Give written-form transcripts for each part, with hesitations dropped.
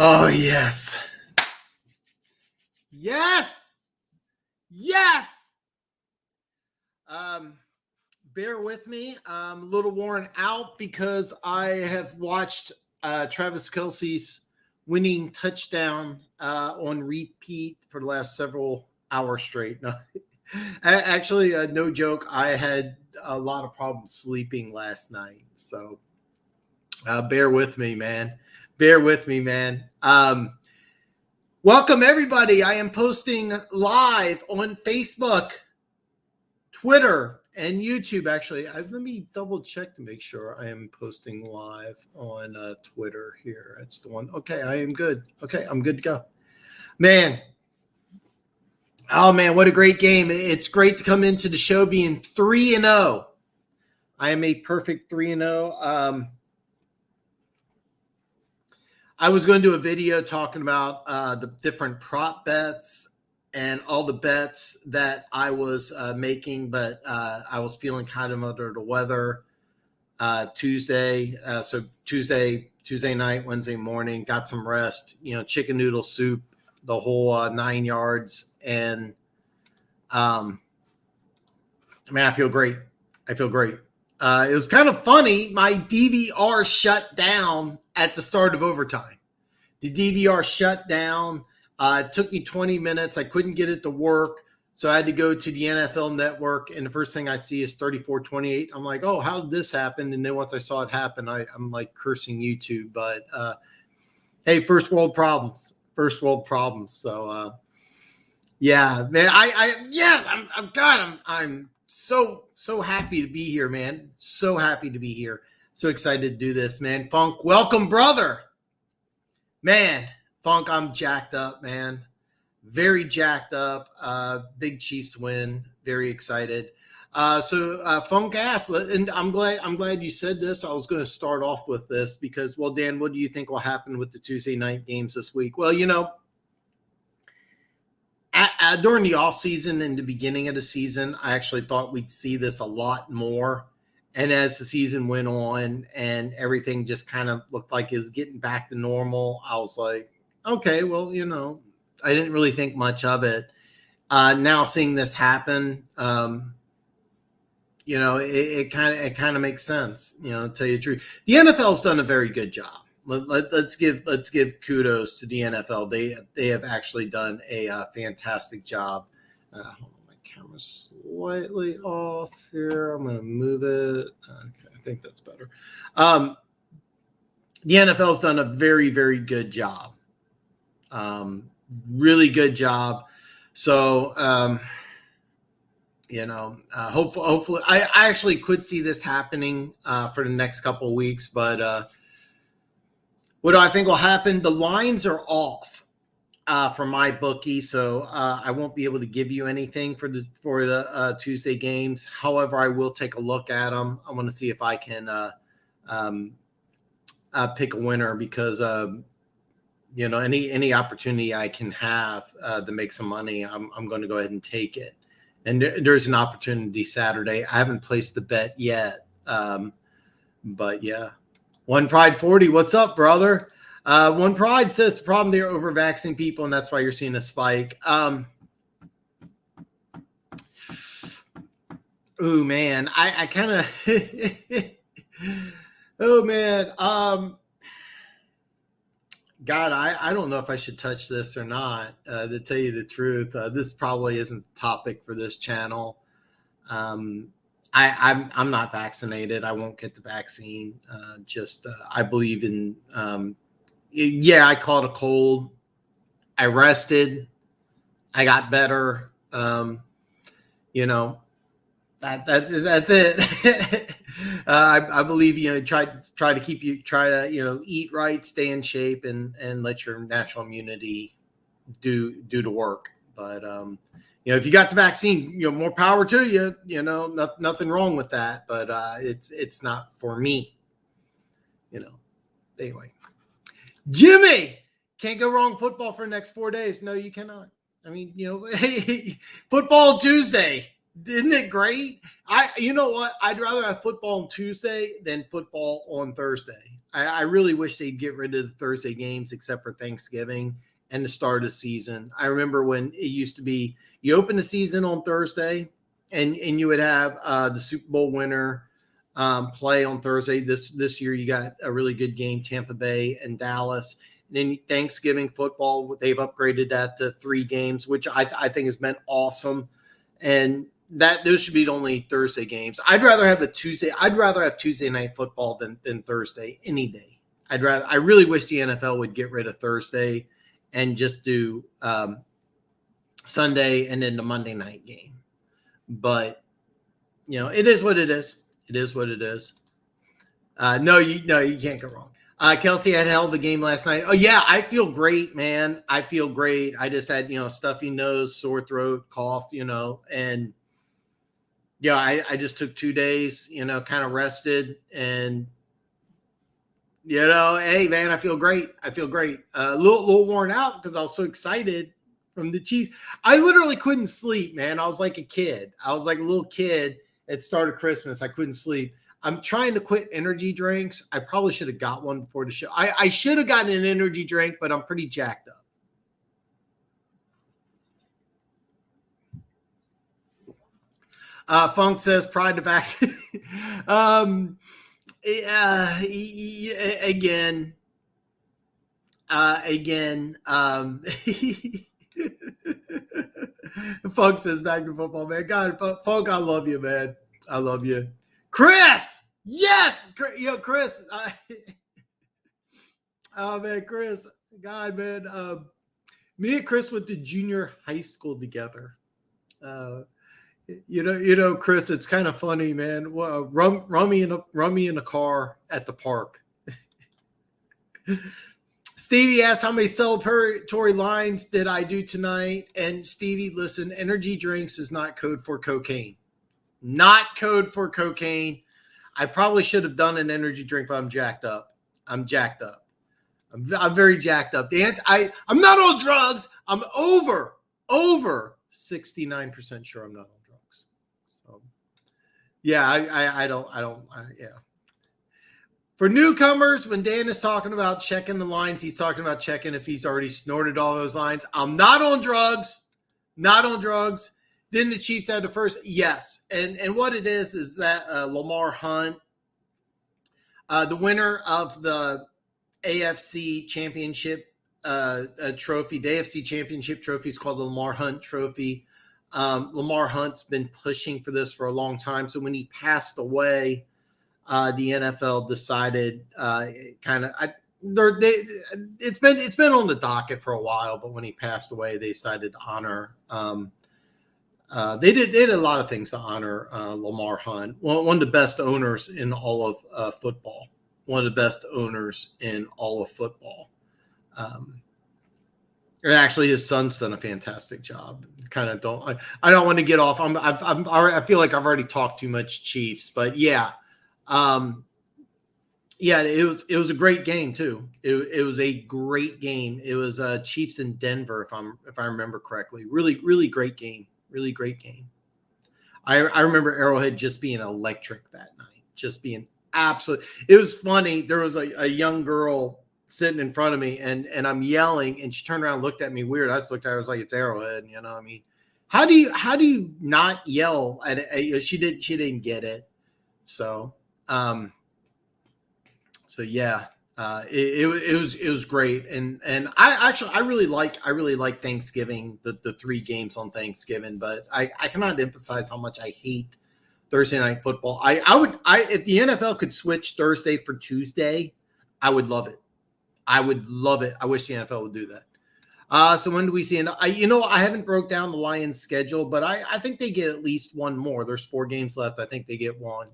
Oh, yes. Yes. Yes. Bear with me. I'm a little worn out because I have watched Travis Kelce's winning touchdown on repeat for the last several hours straight. No, actually, no joke. I had a lot of problems sleeping last night. So bear with me, man. Bear with me, man. Welcome, everybody. I am posting live on Facebook, Twitter, and YouTube. Actually, let me double check to make sure I am posting live on Twitter here. That's the one. Okay, I am good. Okay, I'm good to go. Man. Oh, man, what a great game. It's great to come into the show being 3-0. I am a perfect 3-0. I was going to do a video talking about the different prop bets and all the bets that I was making, but I was feeling kind of under the weather Tuesday. So Tuesday night, Wednesday morning, got some rest, chicken noodle soup, the whole 9 yards. And man, I feel great. It was kind of funny. My DVR shut down at the start of overtime. The DVR shut down. It took me 20 minutes. I couldn't get it to work. So I had to go to the NFL Network. And the first thing I see is 34-28. I'm like, oh, how did this happen? And then once I saw it happen, I'm like cursing YouTube. But hey, first world problems. So yeah, man, I'm so happy to be here, man. So happy to be here. So excited to do this, man. Funk, welcome, brother. Man, Funk, I'm jacked up, man. Very jacked up. Big Chiefs win. Very excited. So Funk asked, and I'm glad you said this. I was going to start off with this because, well, Dan, what do you think will happen with the Tuesday night games this week? Well, during the offseason and the beginning of the season, I actually thought we'd see this a lot more. And as the season went on and everything just kind of looked like it was getting back to normal, I was like, okay, well, I didn't really think much of it. Now seeing this happen, it kind of makes sense, to tell you the truth. The NFL's done a very good job. Let's give kudos to the NFL. They have actually done a fantastic job. Hold on, my camera's slightly off here. I'm going to move it. Okay, I think that's better. The NFL's done a very, very good job. Really good job. So, hopefully, I actually could see this happening for the next couple of weeks, but what do I think will happen? The lines are off from my bookie, so I won't be able to give you anything for the Tuesday games. However, I will take a look at them. I want to see if I can pick a winner because any opportunity I can have to make some money, I'm going to go ahead and take it. And there's an opportunity Saturday. I haven't placed the bet yet, but yeah. One Pride 40, what's up, brother? One Pride says the problem they're over-vaccinating people, and that's why you're seeing a spike. Oh, man. I kind of – oh, man. God, I don't know if I should touch this or not, to tell you the truth. This probably isn't the topic for this channel. I'm not vaccinated. I won't get the vaccine. I believe in, I caught a cold. I rested. I got better. That's it. I believe, try to eat right, stay in shape, and let your natural immunity do the work. But, if you got the vaccine, more power to you. Nothing wrong with that. But it's not for me. Anyway, Jimmy, can't go wrong football for the next 4 days. No, you cannot. I mean, football Tuesday, isn't it great? You know what? I'd rather have football on Tuesday than football on Thursday. I really wish they'd get rid of the Thursday games except for Thanksgiving and the start of the season. I remember when it used to be you open the season on Thursday and you would have the Super Bowl winner play on Thursday. This year you got a really good game, Tampa Bay and Dallas. And then Thanksgiving football, they've upgraded that to 3 games, which I think has been awesome. And that those should be the only Thursday games. I'd rather have Tuesday night football than Thursday any day. I really wish the NFL would get rid of Thursday and just do Sunday and then the Monday night game. But it is what it is. It is what it is. No, you can't go wrong. Kelsey had a hell of a game last night. Oh yeah, I feel great, man. I feel great. I just had stuffy nose, sore throat, cough, and yeah, I just took 2 days, kind of rested, and hey man, I feel great. I feel great. A little worn out because I was so excited from the Chiefs. I literally couldn't sleep, man. I was like a kid. I was like a little kid at the start of Christmas. I couldn't sleep. I'm trying to quit energy drinks. I probably should have got one before the show. I should have gotten an energy drink, but I'm pretty jacked up. Funk says pride to vaccine. Again. Funk says back to football, man. God, Funk, I love you, man. I love you. Chris, yes, Chris. Oh man, Chris, God, man. Me and Chris went to junior high school together. Chris, it's kind of funny, man. Well, run me in a car at the park. Stevie asked how many celebratory lines did I do tonight? And Stevie, listen, energy drinks is not code for cocaine. Not code for cocaine. I probably should have done an energy drink, but I'm jacked up. I'm very jacked up. I'm not on drugs. I'm over 69% sure I'm not on drugs. So yeah, I don't. Yeah. For newcomers, when Dan is talking about checking the lines, he's talking about checking if he's already snorted all those lines. I'm not on drugs. Not on drugs. Didn't the Chiefs have the first? Yes. And what it is that Lamar Hunt, the winner of the AFC Championship trophy, the AFC Championship trophy is called the Lamar Hunt Trophy. Lamar Hunt's been pushing for this for a long time. So when he passed away, the NFL decided it's been on the docket for a while, but when he passed away, they decided to honor. They did a lot of things to honor Lamar Hunt, one of the best owners in all of football. One of the best owners in all of football. And actually, his son's done a fantastic job. I don't want to get off. I feel like I've already talked too much Chiefs, but yeah. It was a great game too. It was a great game. It was Chiefs in Denver, if I remember correctly. Really, really great game. Really great game. I remember Arrowhead just being electric that night. Just being absolute. It was funny. There was a young girl sitting in front of me, and I'm yelling, and she turned around and looked at me weird. I just looked at her. I was like, "It's Arrowhead," I mean, how do you not yell at it? She didn't get it. So. Yeah, it was great, and I really like Thanksgiving, the 3 games on Thanksgiving, but I cannot emphasize how much I hate Thursday night football. If the NFL could switch Thursday for Tuesday, I would love it. I would love it. I wish the NFL would do that. So when do we see? I haven't broke down the Lions' schedule, but I think they get at least one more. There's 4 games left. I think they get one.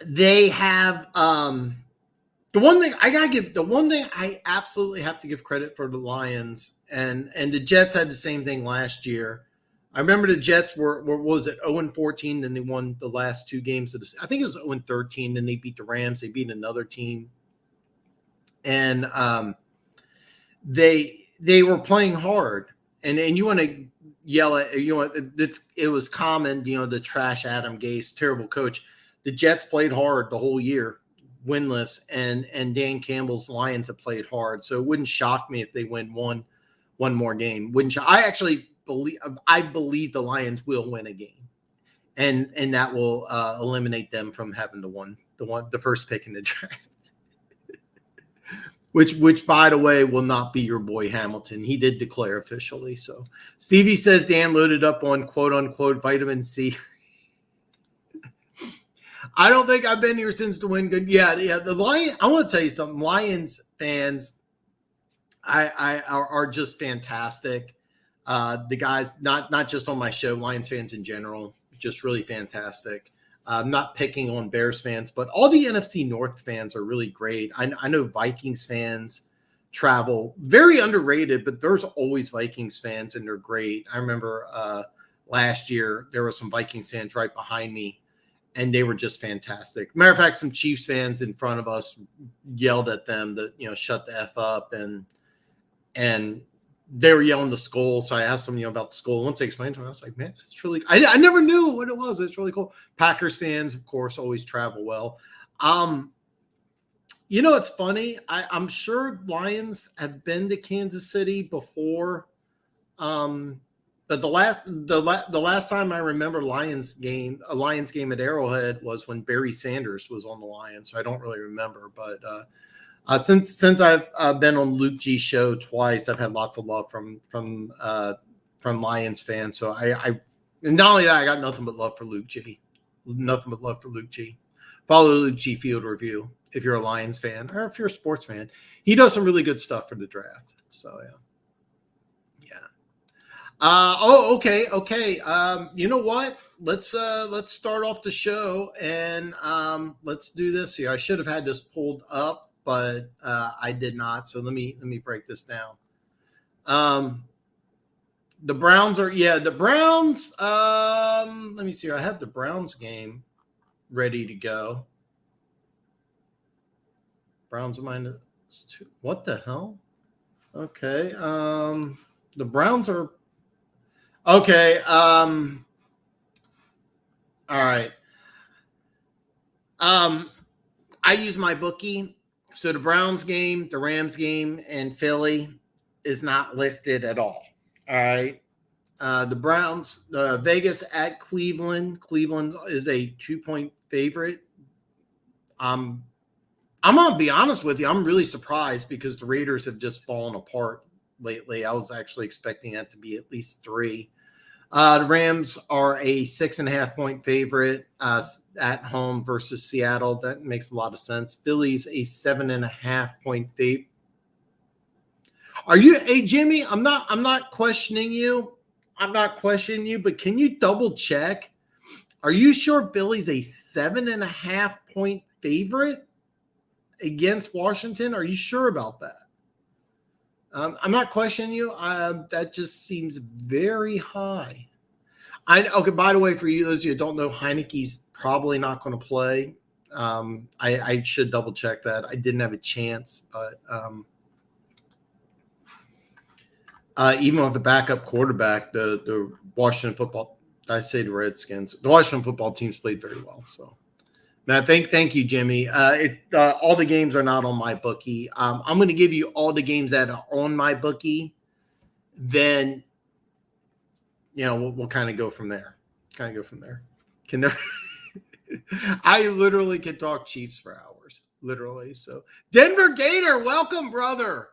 They have the one thing I absolutely have to give credit for the Lions, and the Jets had the same thing last year. I remember the Jets were what was it, 0-14, then they won the last 2 games of I think it was 0-13, then they beat the Rams, they beat another team. And they were playing hard. And you want to yell at it was common, the trash Adam Gase, terrible coach. The Jets played hard the whole year. winless, and Dan Campbell's Lions have played hard. So it wouldn't shock me if they win one more game. I actually believe the Lions will win a game, and that will eliminate them from having the first pick in the draft. Which, by the way, will not be your boy Hamilton. He did declare officially. So Stevie says Dan loaded up on quote unquote vitamin C. I don't think I've been here since the win. Good. Yeah. The Lions. I want to tell you something. Lions fans, are just fantastic. The guys, not just on my show, Lions fans in general, just really fantastic. I'm not picking on Bears fans, but all the NFC North fans are really great. I know Vikings fans travel, very underrated, but there's always Vikings fans, and they're great. I remember last year there were some Vikings fans right behind me, and they were just fantastic. Matter of fact, some Chiefs fans in front of us yelled at them that, shut the F up, and they were yelling the skull. So I asked them, about the skull. Once they explained to me, I was like, man, it's really, I never knew what it was. It's really cool. Packers fans, of course, always travel well. It's funny. I'm sure Lions have been to Kansas City before. But the last time I remember a Lions game at Arrowhead was when Barry Sanders was on the Lions. So I don't really remember, but, since I've been on Luke G's show twice, I've had lots of love from Lions fans. So I not only that, I got nothing but love for Luke G. Nothing but love for Luke G. Follow Luke G Field Review if you're a Lions fan or if you're a sports fan. He does some really good stuff for the draft. So yeah. Okay. You know what? Let's start off the show and let's do this here. I should have had this pulled up, but I did not. So let me break this down. The Browns. Let me see. I have the Browns game ready to go. Browns -2. What the hell? Okay. The Browns are okay. All right. I use my bookie. So the Browns game, the Rams game, and Philly is not listed at all. All right. The Browns, Vegas at Cleveland. Cleveland is a 2-point favorite. I'm going to be honest with you. I'm really surprised because the Raiders have just fallen apart lately. I was actually expecting that to be at least 3. The Rams are a 6.5-point favorite at home versus Seattle. That makes a lot of sense. Philly's a 7.5-point favorite. Hey Jimmy? I'm not questioning you. But can you double check? Are you sure Philly's a 7.5-point favorite against Washington? Are you sure about that? I'm not questioning you. That just seems very high. Okay, by the way, for you, those of you who don't know, Heineke's probably not going to play. I should double check that. I didn't have a chance, but even with the backup quarterback, the Washington football, I say the Redskins, the Washington football team's played very well. So. Now, thank you, Jimmy. All the games are not on my bookie. I'm going to give you all the games that are on my bookie. Then, we'll kind of go from there. I literally can talk Chiefs for hours, literally. So, Denver Gator, welcome, brother.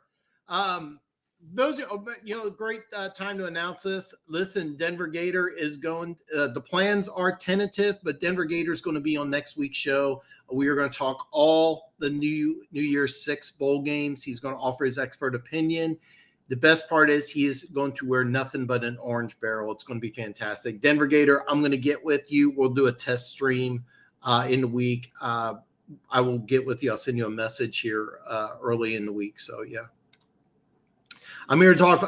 Those, great time to announce this. Listen, Denver Gator is going. The plans are tentative, but Denver Gator is going to be on next week's show. We are going to talk all the New Year's 6 bowl games. He's going to offer his expert opinion. The best part is he is going to wear nothing but an orange barrel. It's going to be fantastic. Denver Gator, I'm going to get with you. We'll do a test stream in the week. I will get with you. I'll send you a message here early in the week. So, yeah. I'm here to talk.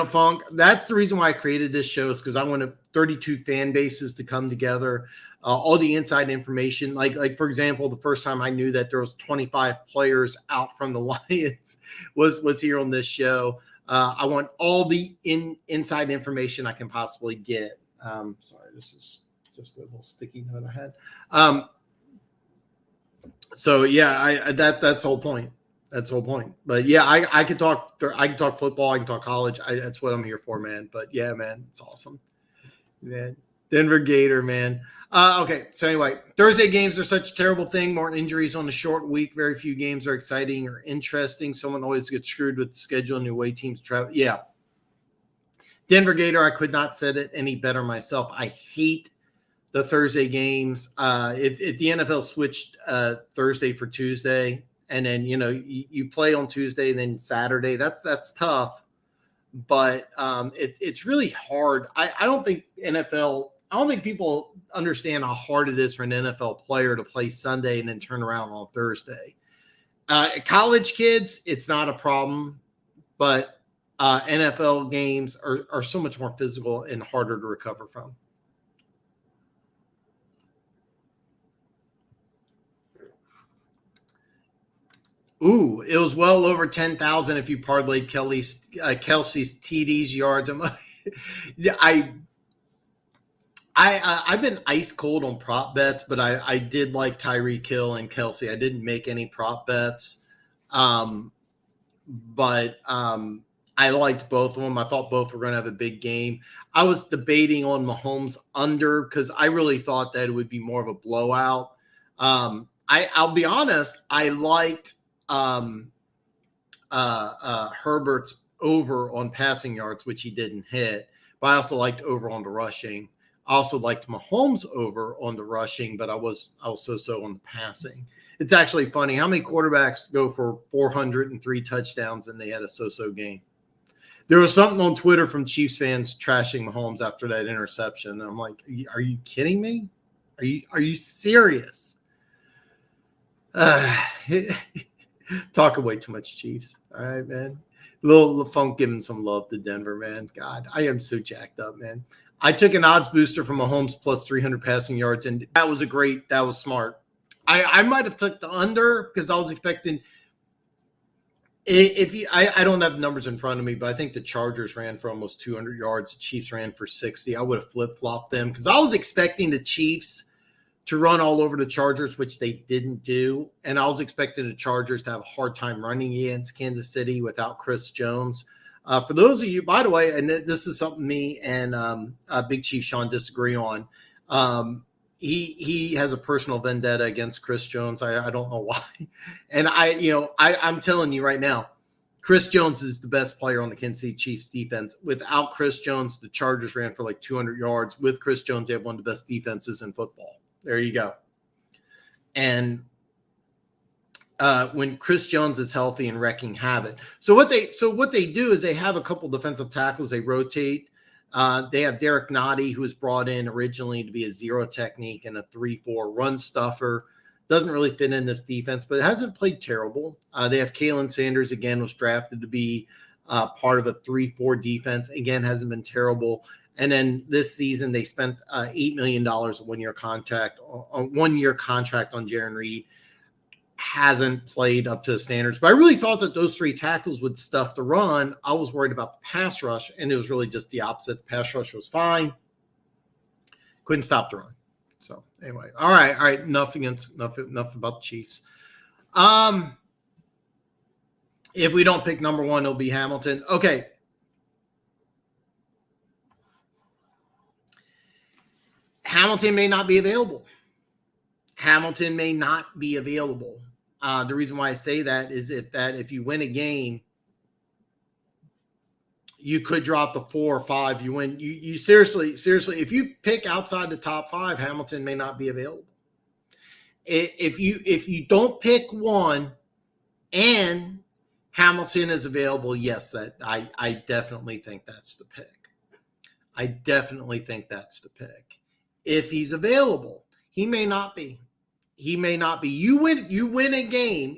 Funk. That's the reason why I created this show, is because I wanted 32 fan bases to come together. All the inside information, like for example, the first time I knew that there was 25 players out from the Lions was here on this show. I want all the inside information I can possibly get. Sorry, this is just a little sticky note I had. So yeah, that's the whole point. That's the whole point. But yeah, I could talk. I can talk football. I can talk college. That's what I'm here for, man. But yeah, man, it's awesome, man. Denver Gator, man. Okay, so anyway, Thursday games are such a terrible thing. More injuries on the short week. Very few games are exciting or interesting. Someone always gets screwed with the schedule and the way teams travel. Yeah, Denver Gator. I could not said it any better myself. I hate the Thursday games. If the NFL switched Thursday for Tuesday, and then you play on Tuesday and then Saturday, that's tough. But it's really hard. I don't think NFL. I don't think people understand how hard it is for an NFL player to play Sunday and then turn around on Thursday. College kids, it's not a problem, but NFL games are so much more physical and harder to recover from. Ooh, it was well over 10,000 if you parlayed Kelsey's TDs yards. I I've been ice cold on prop bets, but I did like Tyreek Hill and Kelsey. I didn't make any prop bets, um, but I liked both of them. I thought both were going to have a big game. I was debating on Mahomes under because I really thought that it would be more of a blowout. I'll be honest. I liked Herbert's over on passing yards, which he didn't hit. But I also liked over on the rushing. I also liked Mahomes over on the rushing, but I was so on the passing. It's actually funny how many quarterbacks go for 403 touchdowns and they had a so-so game. There was something on Twitter from Chiefs fans trashing Mahomes after that interception. And I'm like, are you kidding me? Are you serious? Talking way too much Chiefs. All right, man. Little Funk giving some love to Denver, man. God, I am so jacked up, man. I took an odds booster from Mahomes plus 300 passing yards, and that was smart. I might have took the under because I was expecting I don't have numbers in front of me, but I think the Chargers ran for almost 200 yards. The Chiefs ran for 60. I would have flip-flopped them because I was expecting the Chiefs to run all over the Chargers, which they didn't do. And I was expecting the Chargers to have a hard time running against Kansas City without Chris Jones. For those of you, by the way, and this is something me and Big Chief Sean disagree on. He has a personal vendetta against Chris Jones. I don't know why. And I'm telling you right now, Chris Jones is the best player on the Kansas City Chiefs defense. Without Chris Jones, the Chargers ran for like 200 yards. With Chris Jones, they have one of the best defenses in football. There you go. And when Chris Jones is healthy and wrecking havoc. So what they do is they have a couple defensive tackles. They rotate. They have Derek Nottie, who was brought in originally to be a zero technique and a 3-4 run stuffer. Doesn't really fit in this defense, but it hasn't played terrible. They have Kalen Sanders, again, was drafted to be part of a 3-4 defense. Again, hasn't been terrible. And then this season, they spent $8 million a one-year contract on Jaron Reed. Hasn't played up to the standards. But I really thought that those three tackles would stuff the run. I was worried about the pass rush, and it was really just the opposite. The pass rush was fine. Couldn't stop the run. So anyway, all right. Enough about the Chiefs. If we don't pick number one, it'll be Hamilton. Okay. Hamilton may not be available. The reason why I say that is if you win a game, you could drop the 4 or 5. You win. You seriously, if you pick outside the top 5, Hamilton may not be available. If you don't pick one and Hamilton is available, yes, that I definitely think that's the pick. If he's available, he may not be. You win a game,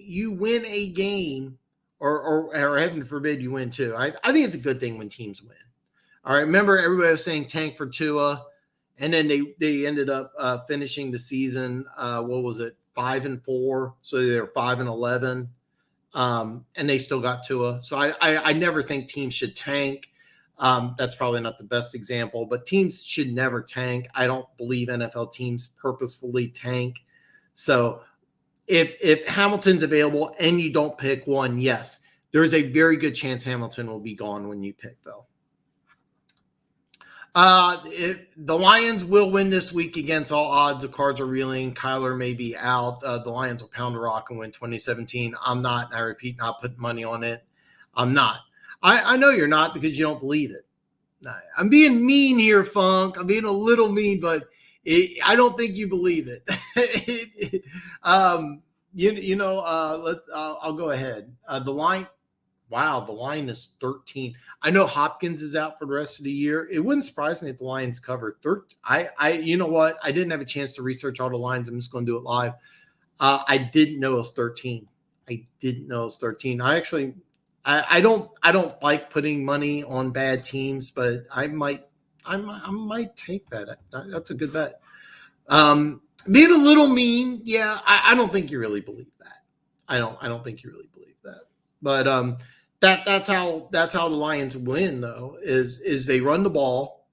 or heaven forbid you win too. I think it's a good thing when teams win. All right. Remember, everybody was saying tank for Tua, and then they ended up finishing the season. What was it? 5-4. So they were 5-11, and they still got Tua. So I never think teams should tank. That's probably not the best example, but teams should never tank. I don't believe NFL teams purposefully tank. So if Hamilton's available and you don't pick one, yes, there's a very good chance Hamilton will be gone when you pick, though. The Lions will win this week against all odds. The cards are reeling. Kyler may be out. The Lions will pound the rock and win 2017. I'm not, I repeat, not putting money on it. I'm not. I know you're not because you don't believe it. I'm being mean here, Funk. I'm being a little mean, but I don't think you believe it. I'll go ahead. The line is 13. I know Hopkins is out for the rest of the year. It wouldn't surprise me if the Lions cover 13. You know what? I didn't have a chance to research all the lines. I'm just going to do it live. I didn't know it was 13. I didn't know it was 13. I don't like putting money on bad teams, but I might take that. That's a good bet. Being a little mean, yeah. I don't think you really believe that. I don't think you really believe that. But that's how the Lions win, though. Is they run the ball,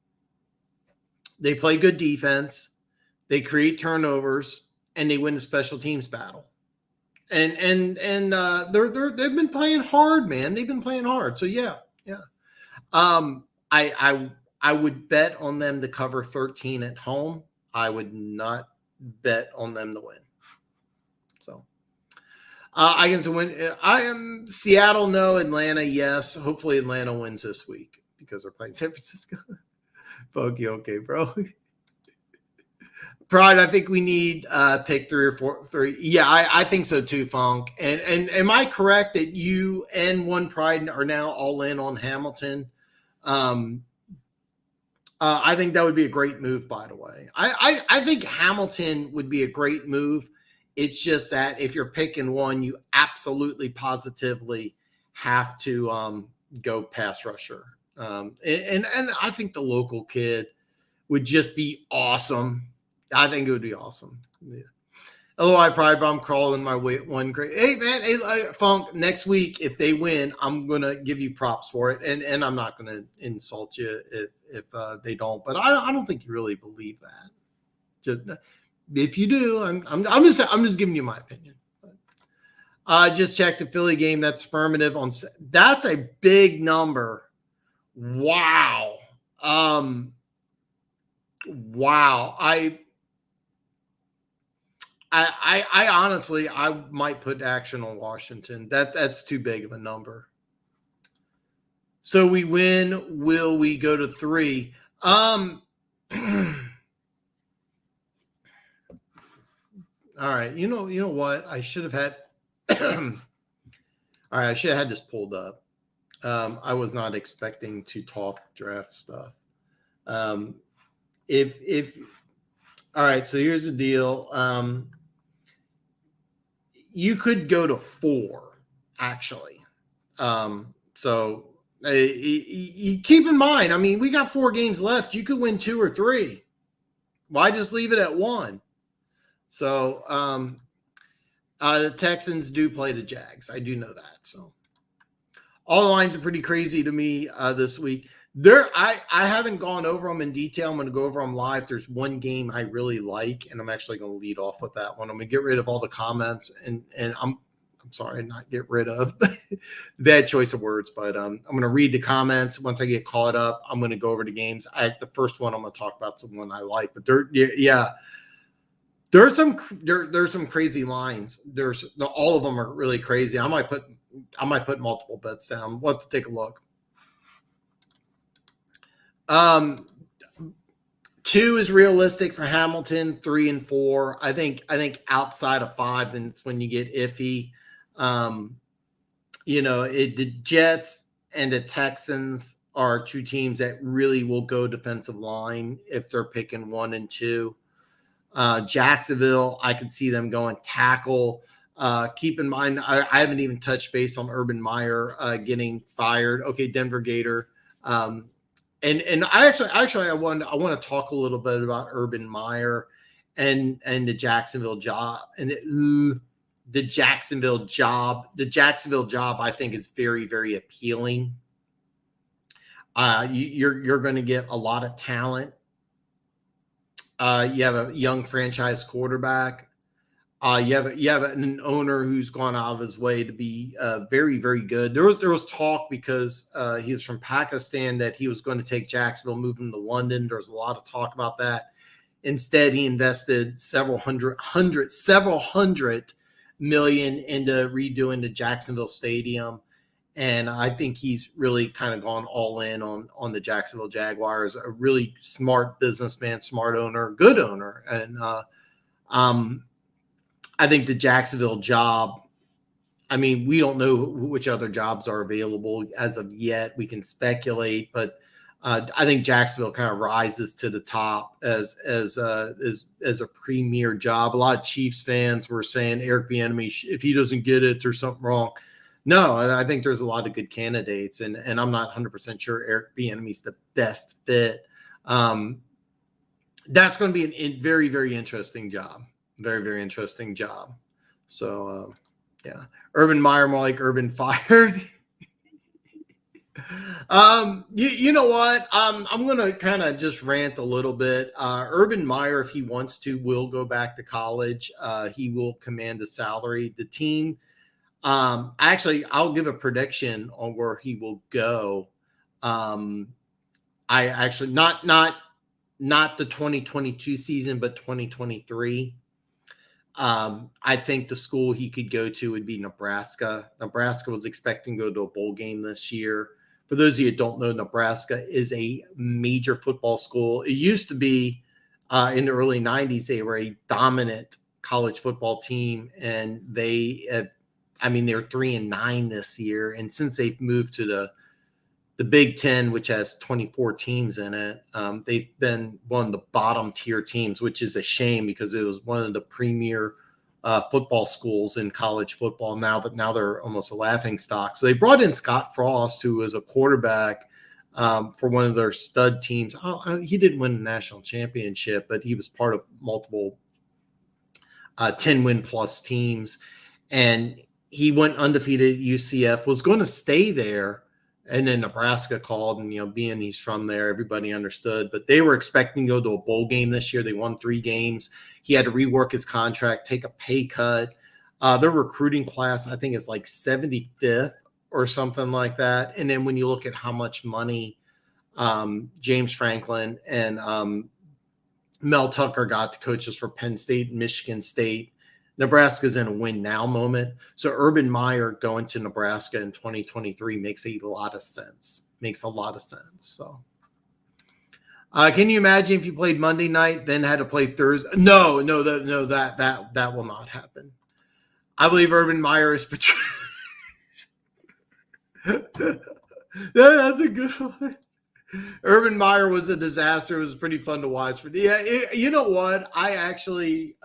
they play good defense, they create turnovers, and they win the special teams battle. And they've been playing hard, man. They've been playing hard. So yeah. I would bet on them to cover 13 at home. I would not bet on them to win. So I can win. I am Seattle, no. Atlanta, yes. Hopefully Atlanta wins this week because they're playing San Francisco. Bogey, okay, bro. Pride, I think we need pick 3 or 4. 3. Yeah, I think so too, Funk. And am I correct that you and One Pride are now all in on Hamilton? I think that would be a great move, by the way. I think Hamilton would be a great move. It's just that if you're picking one, you absolutely positively have to go pass rusher. And I think the local kid would just be awesome. I think it would be awesome. Yeah. Hello, I Pride Bomb crawling my way one great. Hey man, Funk. Next week, if they win, I'm gonna give you props for it, and I'm not gonna insult you if they don't. But I don't think you really believe that. Just if you do, I'm just giving you my opinion. Just checked the Philly game. That's affirmative on. That's a big number. Wow. Wow. I honestly, I might put action on Washington. That's too big of a number. So we win. Will we go to 3? All right. You know what? I should have had. All right. I should have had this pulled up. I was not expecting to talk draft stuff. If all right. So here's the deal. You could go to 4, actually. So you keep in mind, I mean, we got 4 games left. You could win 2 or 3. Why just leave it at 1? So the Texans do play the Jags. I do know that. So all the lines are pretty crazy to me this week. I haven't gone over them in detail. I'm going to go over them live. There's one game I really like, and I'm actually going to lead off with that one. I'm going to get rid of all the comments, and I'm sorry, not get rid of bad choice of words, but I'm going to read the comments. Once I get caught up, I'm going to go over the games. The first one I'm going to talk about is the one I like, but there's some crazy lines. All of them are really crazy. I might put multiple bets down. We'll have to take a look. 2 is realistic for Hamilton. 3 and 4. I think outside of 5, then it's when you get iffy. The Jets and the Texans are 2 teams that really will go defensive line if they're picking 1 and 2. Jacksonville, I could see them going tackle. Keep in mind, I haven't even touched base on Urban Meyer getting fired. Okay, Denver Gator. And I want to talk a little bit about Urban Meyer and the Jacksonville job and the Jacksonville job. The Jacksonville job, I think, is very, very appealing. You're going to get a lot of talent. You have a young franchise quarterback. You have an owner who's gone out of his way to be very, very good. There was talk because he was from Pakistan that he was going to take Jacksonville, move him to London. There was a lot of talk about that. Instead, he invested several hundred million into redoing the Jacksonville Stadium. And I think he's really kind of gone all in on the Jacksonville Jaguars. A really smart businessman, smart owner, good owner. And I think the Jacksonville job, I mean, we don't know which other jobs are available as of yet. We can speculate, but I think Jacksonville kind of rises to the top as a premier job. A lot of Chiefs fans were saying Eric Bieniemy, if he doesn't get it, there's something wrong. No, I think there's a lot of good candidates, and I'm not 100% sure Eric Bieniemy's the best fit. That's going to be a very, very interesting job. Very, very interesting job. So, yeah. Urban Meyer, more like Urban fired. You know what? I'm going to kind of just rant a little bit. Urban Meyer, if he wants to, will go back to college. He will command a salary. The team, I'll give a prediction on where he will go. I actually, not the 2022 season, but 2023. I think the school he could go to would be Nebraska. Nebraska was expecting to go to a bowl game this year. For those of you who don't know, Nebraska is a major football school. It used to be in the early 90s, they were a dominant college football team, and they're 3-9 this year. And since they've moved to the Big Ten, which has 24 teams in it, they've been one of the bottom tier teams, which is a shame because it was one of the premier football schools in college football. Now they're almost a laughing stock. So they brought in Scott Frost, who was a quarterback for one of their stud teams. He didn't win a national championship, but he was part of multiple 10-win plus teams. And he went undefeated at UCF, was going to stay there. And then Nebraska called, and, being he's from there, everybody understood. But they were expecting to go to a bowl game this year. They won 3 games. He had to rework his contract, take a pay cut. Their recruiting class, I think, is like 75th or something like that. And then when you look at how much money James Franklin and Mel Tucker got, the coaches for Penn State and Michigan State, Nebraska's in a win now moment. So Urban Meyer going to Nebraska in 2023 makes a lot of sense. So can you imagine if you played Monday night, then had to play Thursday? No, that will not happen. I believe Urban Meyer is that's a good one. Urban Meyer was a disaster. It was pretty fun to watch. But yeah, you know what? I actually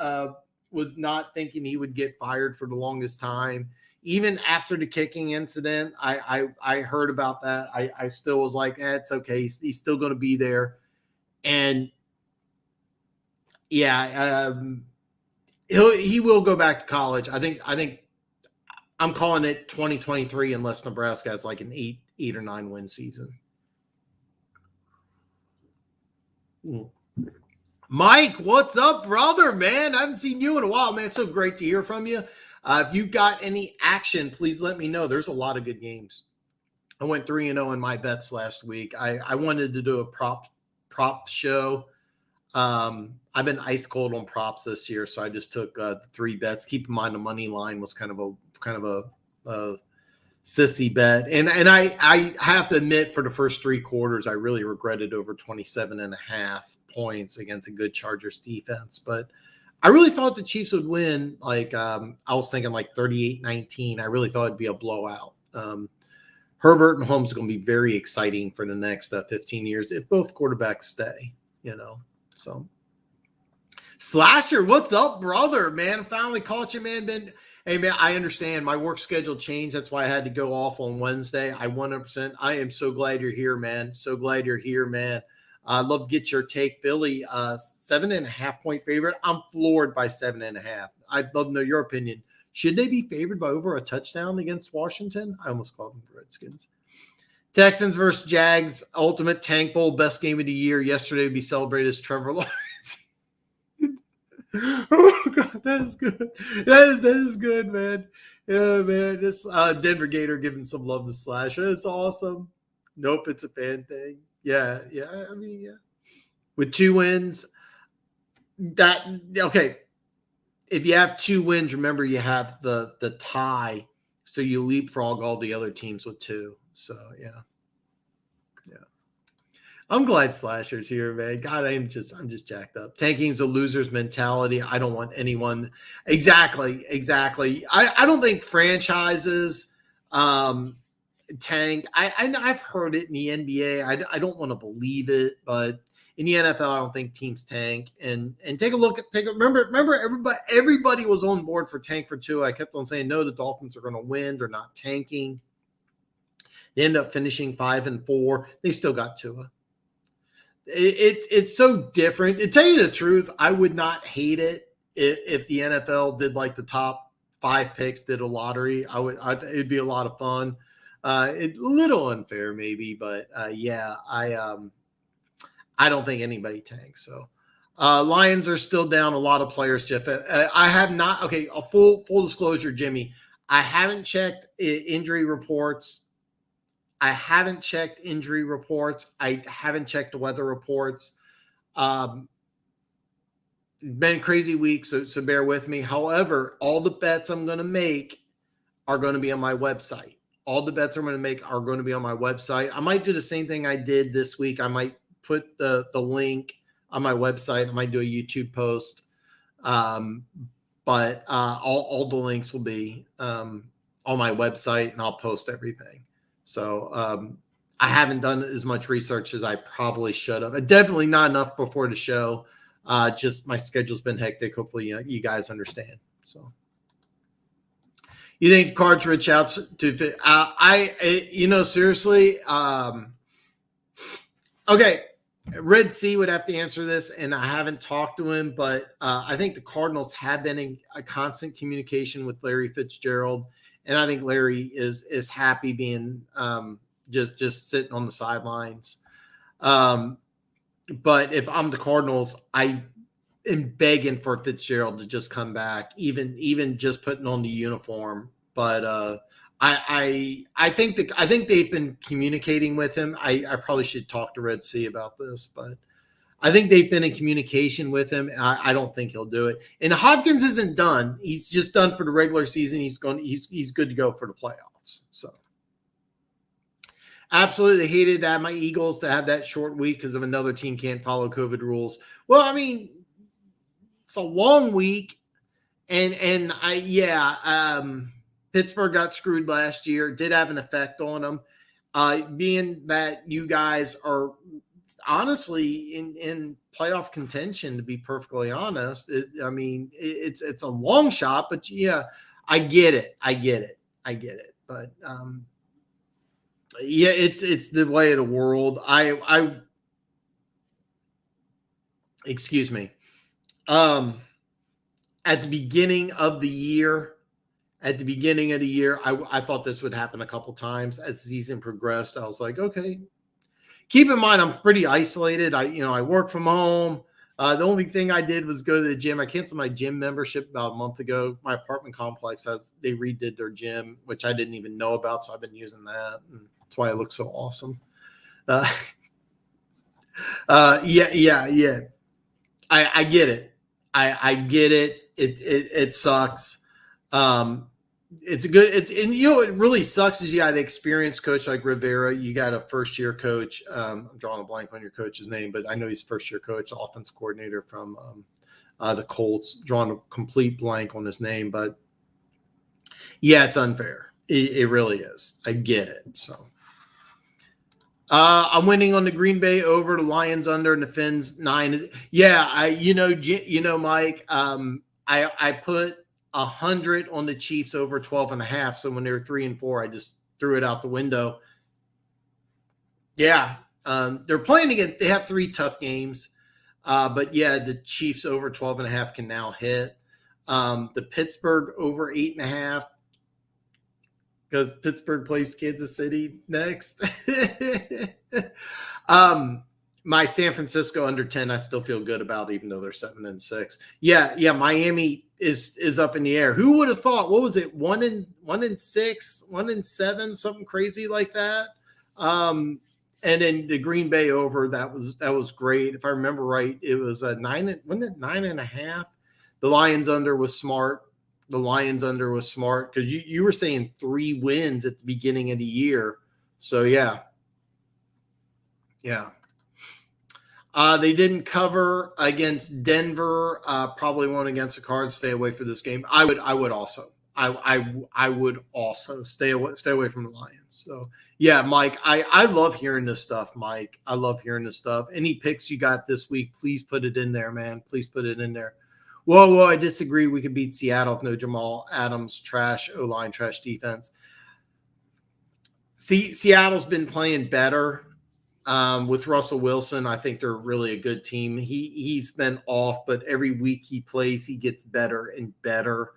was not thinking he would get fired for the longest time. Even after the kicking incident, I heard about that. I still was like, it's okay. He's still going to be there. And yeah, he will go back to college. I think I'm calling it 2023 unless Nebraska has like an 8 or 9 win season. Mike, what's up, brother, man? I haven't seen you in a while, man. It's so great to hear from you. If you got any action, please let me know. There's a lot of good games. I went 3-0 in my bets last week. I wanted to do a prop show. I've been ice cold on props this year, so I just took 3 bets. Keep in mind the money line was kind of a sissy bet. And I have to admit, for the first 3 quarters, I really regretted over 27.5 points against a good Chargers defense. But I really thought the Chiefs would win. Like I was thinking like 38-19. I really thought it'd be a blowout. Herbert and Holmes are going to be very exciting for the next 15 years if both quarterbacks stay, So Slasher, what's up, brother, man? Finally caught you, man. Hey, man, I understand. My work schedule changed. That's why I had to go off on Wednesday. I am so glad you're here, man. So glad you're here, man. I'd love to get your take. Philly, 7.5 point favorite. I'm floored by 7.5. I'd love to know your opinion. Should they be favored by over a touchdown against Washington? I almost called them the Redskins. Texans versus Jags, ultimate tank bowl, best game of the year. Yesterday would be celebrated as Trevor Lawrence. Oh God, that is good. That is good, man. Yeah, man. This Denver Gator giving some love to Slash. That's awesome. Nope, it's a fan thing. Yeah, yeah. I mean, yeah. With 2 wins, that okay. If you have 2 wins, remember you have the tie, so you leapfrog all the other teams with 2. So yeah, yeah. I'm glad Slasher's here, man. God, I'm just jacked up. Tanking's a loser's mentality. I don't want anyone. Exactly, exactly. I don't think franchises um, tank. I've heard it in the NBA. I don't want to believe it, but in the NFL, I don't think teams tank. And take a look at remember everybody was on board for tank for 2. I kept on saying no. The Dolphins are going to win. They're not tanking. They end up finishing 5-4. They still got Tua. It's so different. To tell you the truth, I would not hate it if the NFL did like the top 5 picks did a lottery. It'd be a lot of fun. A little unfair maybe, but yeah, I don't think anybody tanks. So Lions are still down a lot of players, Jeff. I have not. Okay, a full disclosure, Jimmy. I haven't checked injury reports. I haven't checked injury reports. I haven't checked the weather reports. Been a crazy week, so bear with me. However, all the bets I'm going to make are going to be on my website. All the bets I'm going to make are going to be on my website. I might do the same thing I did this week. I might put the link on my website. I might do a YouTube post. But all the links will be on my website, and I'll post everything. So I haven't done as much research as I probably should have. Definitely not enough before the show. Just my schedule's been hectic. Hopefully, you guys understand. So, you think Cards reach out to? Seriously. Okay, Red Sea would have to answer this, and I haven't talked to him, but I think the Cardinals have been in a constant communication with Larry Fitzgerald. And I think Larry is happy being just sitting on the sidelines. But if I'm the Cardinals, I am begging for Fitzgerald to just come back, even just putting on the uniform. But I think they've been communicating with him. I probably should talk to Red Sea about this, but I think they've been in communication with him. I don't think he'll do it. And Hopkins isn't done. He's just done for the regular season. He's good to go for the playoffs. So absolutely hated to have my Eagles to have that short week because of another team can't follow COVID rules. Well, I mean, it's a long week, and Pittsburgh got screwed last year. Did have an effect on them. Being that you guys are honestly in playoff contention, to be perfectly honest, it's a long shot, but yeah, I get it. But yeah, it's the way of the world. I excuse me. At the beginning of the year, I thought this would happen a couple times as the season progressed. I was like, okay. Keep in mind, I'm pretty isolated. I work from home. The only thing I did was go to the gym. I canceled my gym membership about a month ago. My apartment complex they redid their gym, which I didn't even know about. So I've been using that. And that's why I look so awesome. Yeah. I get it. I get it. It sucks. It's good. It really sucks is you got an experienced coach like Rivera. You got a first year coach. I'm drawing a blank on your coach's name, but I know he's first year coach, offense coordinator from the Colts. Drawing a complete blank on his name, but yeah, it's unfair. It really is. I get it. So I'm winning on the Green Bay over, the Lions under, and the Fins 9. Yeah, Mike. I put 100 on the Chiefs over 12.5. So when they were 3-4, I just threw it out the window. Yeah. They're playing again. They have 3 tough games. But yeah, the Chiefs over 12.5 can now hit. The Pittsburgh over 8.5 because Pittsburgh plays Kansas City next. my San Francisco under 10, I still feel good about, even though they're 7-6. Yeah. Miami is up in the air. Who would have thought? What was it? 1-6, 1-7, something crazy like that. And then the Green Bay over, that was great. If I remember right, it was a 9.5. The Lions under was smart. Because you were saying 3 wins at the beginning of the year. So yeah. They didn't cover against Denver. Probably won against the Cards. Stay away for this game. I would also stay away from the Lions. So yeah, Mike, I love hearing this stuff, Mike. I love hearing this stuff. Any picks you got this week, please put it in there, man. Please put it in there. Whoa, I disagree. We could beat Seattle with no Jamal Adams. Trash O-line, trash defense. Seattle's been playing better. With Russell Wilson, I think they're really a good team. He's been off, but every week he plays, he gets better and better.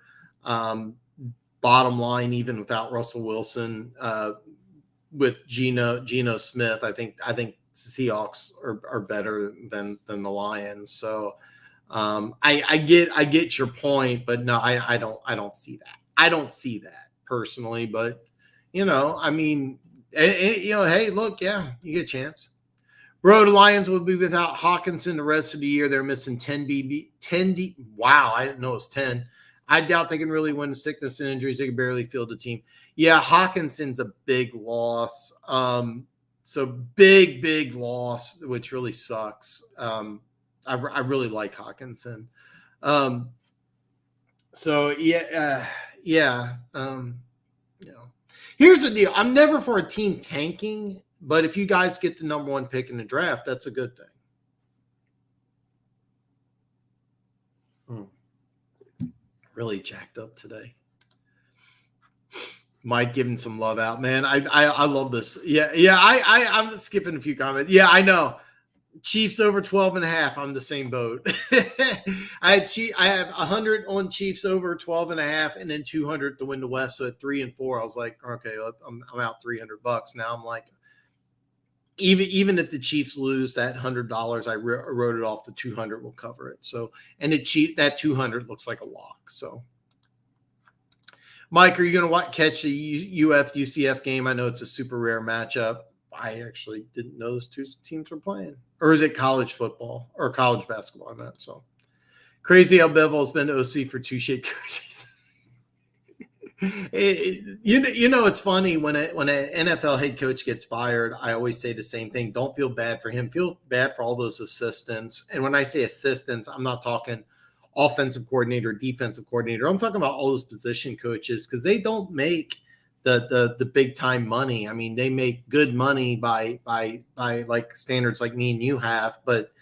Bottom line, even without Russell Wilson, with Geno Smith, I think the Seahawks are better than the Lions. So I get your point, but no, I don't see that. I don't see that personally, but I mean. Hey, look, yeah, you get a chance. Bro, the Lions will be without Hawkinson the rest of the year. They're missing 10 D. Wow, I didn't know it was 10. I doubt they can really win sickness and injuries. They can barely field the team. Yeah, Hawkinson's a big loss. So big loss, which really sucks. I really like Hawkinson. Here's the deal. I'm never for a team tanking, but if you guys get the number 1 pick in the draft, that's a good thing. Really jacked up today. Mike giving some love out, man. I love this. Yeah. I'm skipping a few comments. Yeah, I know. Chiefs over 12.5. I'm the same boat. I have 100 on Chiefs over 12.5, and then 200 to win the West. So at 3 and 4, I was like, okay, I'm out $300. Now I'm like, even if the Chiefs lose that $100, I wrote it off. The 200 will cover it. So, and that 200 looks like a lock. So, Mike, are you going to catch the UCF game? I know it's a super rare matchup. I actually didn't know those two teams were playing. Or is it college football or college basketball? I meant. So crazy how Bevel has been OC for 2 shit coaches. It's funny when an NFL head coach gets fired. I always say the same thing. Don't feel bad for him. Feel bad for all those assistants. And when I say assistants, I'm not talking offensive coordinator, defensive coordinator. I'm talking about all those position coaches, because they don't make the big time money. I mean, they make good money by like standards like me and you have, but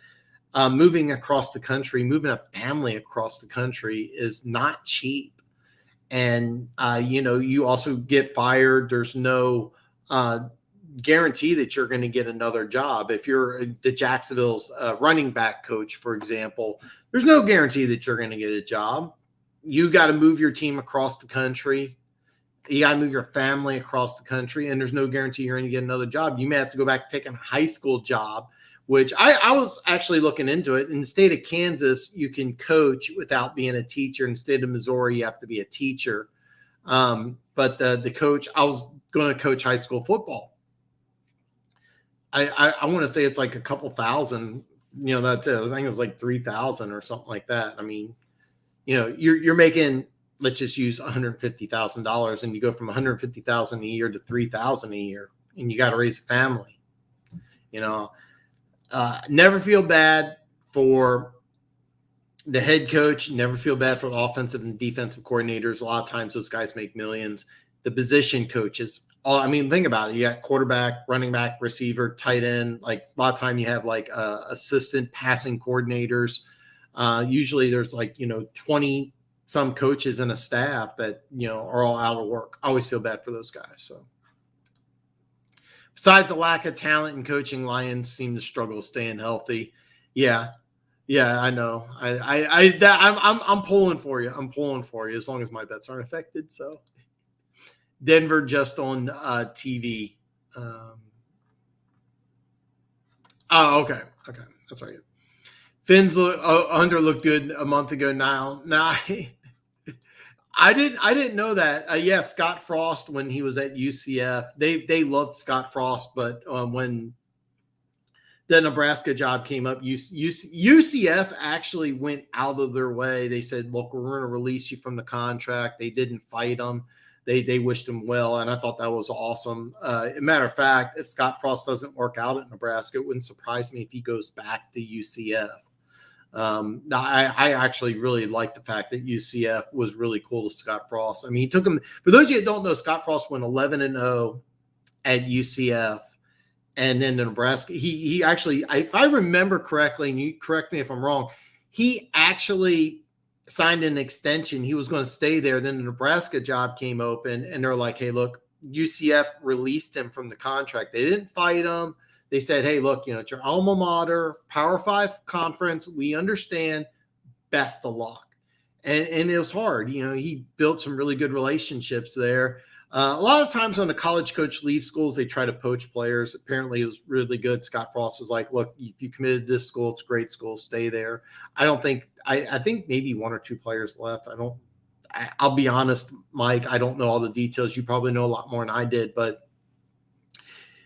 moving across the country, moving a family across the country is not cheap. And you also get fired. There's no guarantee that you're going to get another job. If you're the Jacksonville's running back coach, for example, there's no guarantee that you're going to get a job. You got to move your team across the country. You got to move your family across the country, and there's no guarantee you're going to get another job. You may have to go back and take a high school job, which I was actually looking into it. In the state of Kansas, you can coach without being a teacher. In the state of Missouri, you have to be a teacher. But the coach, I was going to coach high school football. I want to say it's like a couple thousand, that's it. I think it was like 3,000 or something like that. I mean, you're making, let's just use $150,000, and you go from $150,000 a year to $3,000 a year, and you got to raise a family. Never feel bad for the head coach. Never feel bad for the offensive and defensive coordinators. A lot of times those guys make millions. The position coaches, think about it. You got quarterback, running back, receiver, tight end. Like a lot of time you have like assistant passing coordinators. Usually there's 20 some coaches and a staff that, are all out of work. I always feel bad for those guys. So besides the lack of talent in coaching, Lions seem to struggle staying healthy. Yeah, I know. I'm pulling for you. I'm pulling for you as long as my bets aren't affected. So Denver just on TV. Oh, okay. Okay. That's right. Under looked good a month ago now. Now, I didn't know that. Yeah, Scott Frost when he was at UCF, they loved Scott Frost, but when the Nebraska job came up, UCF actually went out of their way. They said, "Look, we're going to release you from the contract." They didn't fight him. They wished him well, and I thought that was awesome. Matter of fact, if Scott Frost doesn't work out at Nebraska, it wouldn't surprise me if he goes back to UCF. I actually really like the fact that UCF was really cool to Scott Frost. I mean, he took him. For those of you that don't know, Scott Frost went 11-0 at UCF, and then the Nebraska. He actually, if I remember correctly, and you correct me if I'm wrong, he actually signed an extension. He was going to stay there. Then the Nebraska job came open, and they're like, "Hey, look, UCF released him from the contract. They didn't fight him. They said, hey, look, it's your alma mater, Power 5 conference. We understand. Best of luck." And it was hard. He built some really good relationships there. A lot of times when a college coach leaves schools, they try to poach players. Apparently, it was really good. Scott Frost is like, look, if you committed to this school, it's a great school. Stay there. I think maybe one or two players left. I'll be honest, Mike, I don't know all the details. You probably know a lot more than I did, but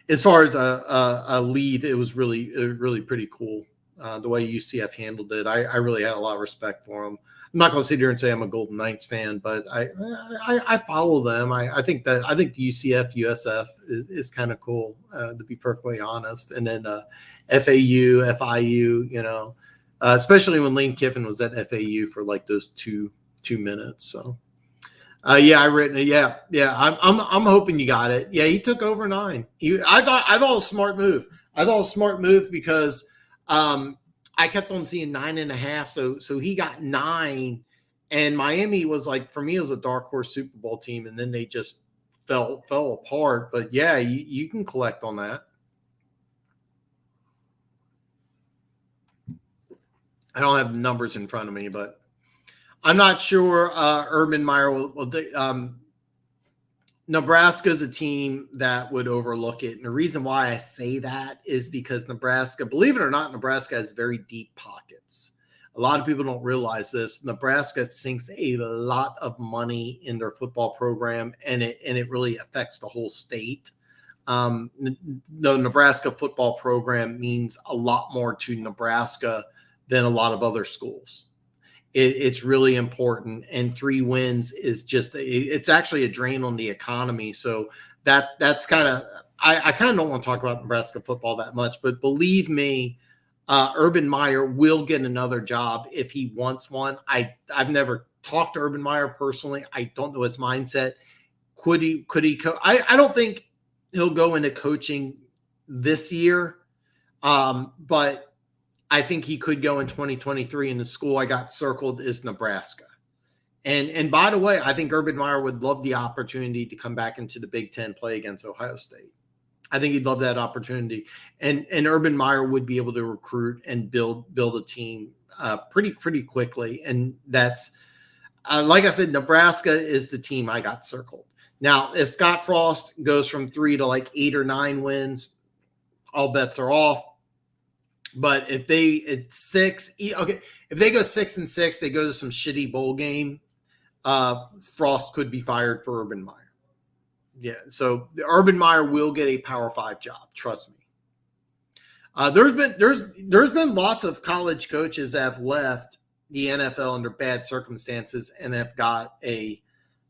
as far as a leave, it was really pretty cool the way UCF handled it. I really had a lot of respect for them. I'm not going to sit here and say I'm a Golden Knights fan, but I follow them. I think the UCF USF is kind of cool, to be perfectly honest. And then FAU, FIU, especially when Lane Kiffin was at FAU for like those two minutes. So. Yeah, I written it. Yeah. I'm hoping you got it. Yeah, he took over 9. I thought it was a smart move. I thought it was a smart move because I kept on seeing 9.5. So he got 9, and Miami was like, for me, it was a dark horse Super Bowl team, and then they just fell apart. But yeah, you can collect on that. I don't have the numbers in front of me, but I'm not sure Urban Meyer will Nebraska's a team that would overlook it. And the reason why I say that is because Nebraska, believe it or not, Nebraska has very deep pockets. A lot of people don't realize this. Nebraska sinks a lot of money in their football program, and it really affects the whole state. The Nebraska football program means a lot more to Nebraska than a lot of other schools. It's really important, and 3 wins is it's actually a drain on the economy. So that's kind of, I kind of don't want to talk about Nebraska football that much, but believe me, Urban Meyer will get another job if he wants one. I've never talked to Urban Meyer personally. I don't know his mindset. Could he I don't think he'll go into coaching this year, but I think he could go in 2023, and the school I got circled is Nebraska. And by the way, I think Urban Meyer would love the opportunity to come back into the Big Ten, play against Ohio State. I think he'd love that opportunity. And Urban Meyer would be able to recruit and build a team pretty quickly. And that's, like I said, Nebraska is the team I got circled. Now, if Scott Frost goes from 3 to like 8 or 9 wins, all bets are off. But if it's 6, okay, if they go 6-6, they go to some shitty bowl game, Frost could be fired for Urban Meyer. Yeah, so the Urban Meyer will get a Power 5 job. Trust me. There's been lots of college coaches that have left the NFL under bad circumstances and have got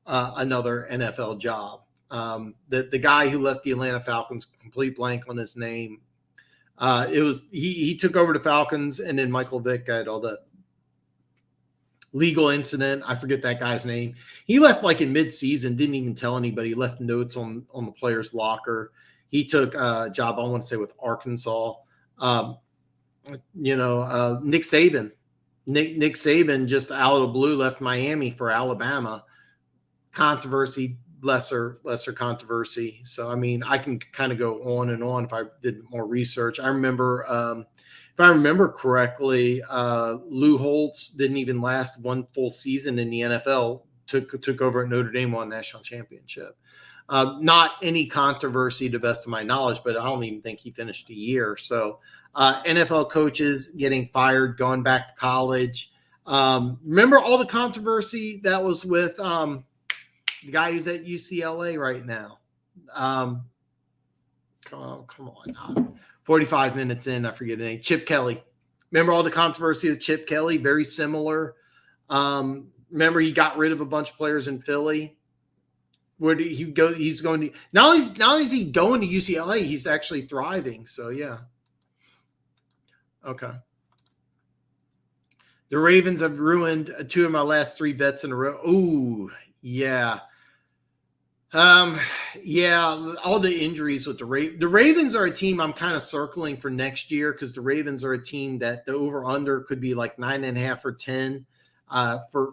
another NFL job. The guy who left the Atlanta Falcons, complete blank on his name. It was he took over the Falcons, and then Michael Vick had all the legal incident. I forget that guy's name. He left like in mid-season, didn't even tell anybody. He left notes on the player's locker. He took a job, I want to say, with Arkansas. Nick Saban. Nick Saban just out of the blue left Miami for Alabama. Controversy, lesser controversy. So, I mean, I can kind of go on and on if I did more research. I remember, if I remember correctly, Lou Holtz didn't even last one full season in the NFL, took over at Notre Dame, won national championship. Not any controversy to the best of my knowledge, but I don't even think he finished a year. So NFL coaches getting fired, going back to college. Remember all the controversy that was with the guy who's at UCLA right now. Come on. 45 minutes in, I forget the name. Chip Kelly. Remember all the controversy with Chip Kelly? Very similar. Remember he got rid of a bunch of players in Philly. Where did he go? He's going to now. Is he going to UCLA? He's actually thriving. So yeah. Okay. The Ravens have ruined 2 of my last 3 bets in a row. Ooh, yeah. Yeah, all the injuries with the Ravens are a team I'm kind of circling for next year because the Ravens are a team that the over-under could be like 9.5 or 10 for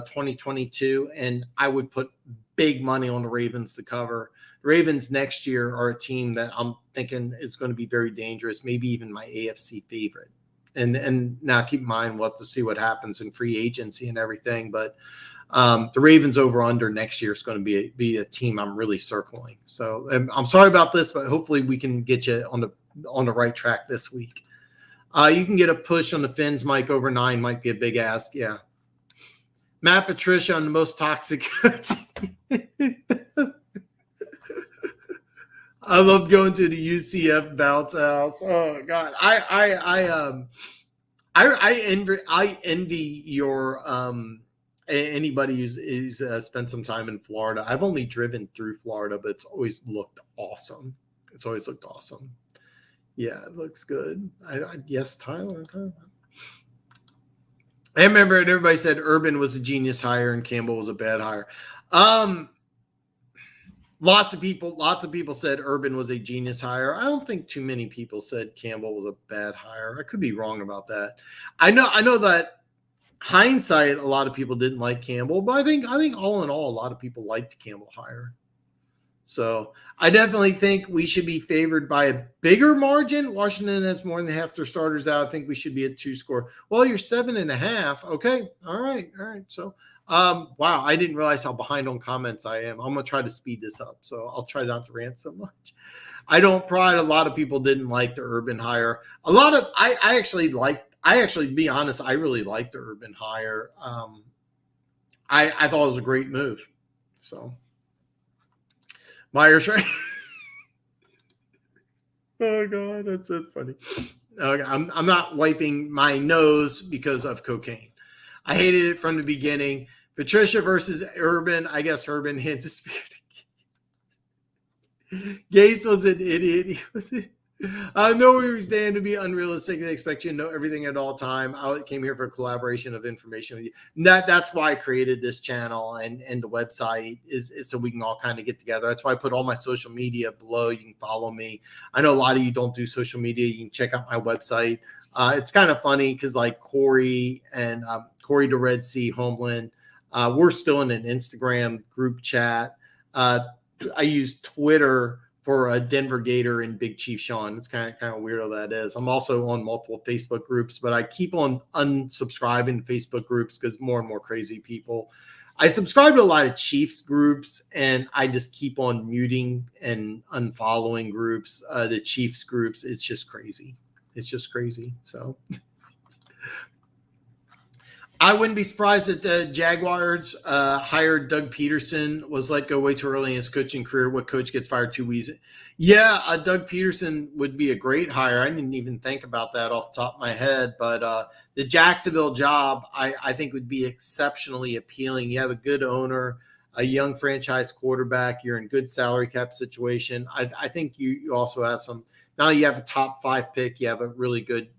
2022, and I would put big money on the Ravens to cover. The Ravens next year are a team that I'm thinking is going to be very dangerous, maybe even my AFC favorite. And now keep in mind we'll have to see what happens in free agency and everything, but the Ravens over under next year is going to be a team I'm really circling. So I'm sorry about this, but hopefully we can get you on the right track this week. You can get a push on the Fins, Mike, over 9 might be a big ask. Yeah. Matt Patricia on the most toxic. I love going to the UCF bounce house. Oh God. I envy your anybody who's spent some time in Florida. I've only driven through Florida, but it's always looked awesome. Yeah, it looks good. Yes, Tyler. I remember everybody said Urban was a genius hire and Campbell was a bad hire. Lots of people said Urban was a genius hire. I don't think too many people said Campbell was a bad hire. I could be wrong about that. I know that hindsight, a lot of people didn't like Campbell, but I think all in all, a lot of people liked Campbell hire. So I definitely think we should be favored by a bigger margin. Washington has more than half their starters out. I think we should be at 2 score. Well, you're 7.5. Okay. All right. So, wow. I didn't realize how behind on comments I am. I'm going to try to speed this up. So I'll try not to rant so much. I don't pride. A lot of people didn't like the Urban hire. I actually, to be honest, I really liked the Urban hire. I thought it was a great move. So. Myers, right? Oh God, that's so funny. Okay, I'm not wiping my nose because of cocaine. I hated it from the beginning. Patricia versus Urban. I guess Urban hits a spirit. Gase was an idiot. He was. Know where we stand to be unrealistic and expect you to know everything at all time. I came here for a collaboration of information with you. That's why I created this channel and the website is so we can all kind of get together. That's why I put all my social media below. You can follow me. I know a lot of you don't do social media. You can check out my website. It's kind of funny because like Corey and Corey the Red Sea Homeland, we're still in an Instagram group chat. I use Twitter for a Denver Gator and Big Chief Sean. It's kind of weird how that is. I'm also on multiple Facebook groups, but I keep on unsubscribing to Facebook groups because more and more crazy people. I subscribe to a lot of Chiefs groups, and I just keep on muting and unfollowing groups. The Chiefs groups, it's just crazy. So I wouldn't be surprised if the Jaguars hired Doug Peterson, was let go way too early in his coaching career. What coach gets fired too easy? Yeah, Doug Peterson would be a great hire. I didn't even think about that off the top of my head. But the Jacksonville job, I think, would be exceptionally appealing. You have a good owner, a young franchise quarterback. You're in good salary cap situation. I think you also have some – now you have a top 5 pick. You have a really good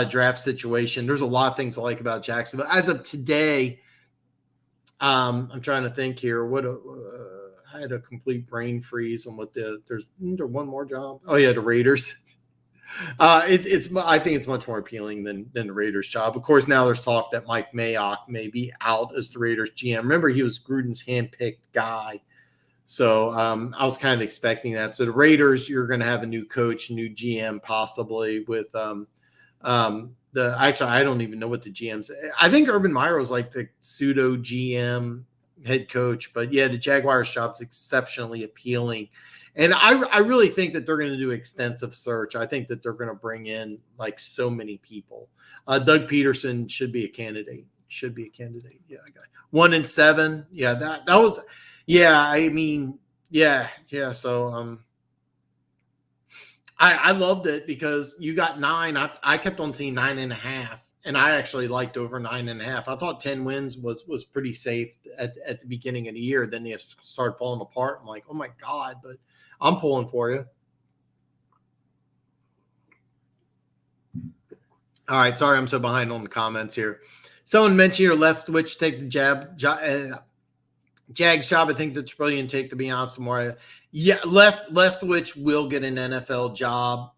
draft situation. There's a lot of things I like about Jacksonville. As of today, I'm trying to think here. I had a complete brain freeze on there's one more job. Oh yeah, the Raiders. I think it's much more appealing than the Raiders job. Of course, now there's talk that Mike Mayock may be out as the Raiders GM. Remember, he was Gruden's handpicked guy. So I was kind of expecting that. So the Raiders, you're going to have a new coach, new GM, possibly with Actually, I don't even know what the GM's. I think Urban Meyer was like the pseudo GM head coach, but yeah, the Jaguars job's exceptionally appealing. And I really think that they're going to do extensive search. I think that they're going to bring in like so many people. Doug Peterson should be a candidate. Yeah, I got 1-7. Yeah, that was. Yeah, I mean, yeah. So I loved it because you got 9. I kept on seeing 9.5, and I actually liked over 9.5. I thought 10 wins was pretty safe at the beginning of the year. Then they started falling apart. I'm like, oh my God, but I'm pulling for you. All right, sorry I'm so behind on the comments here. Someone mentioned your Leftwich take the Jags job. I think that's brilliant take, to be honest. More, yeah, Leftwich will get an NFL job.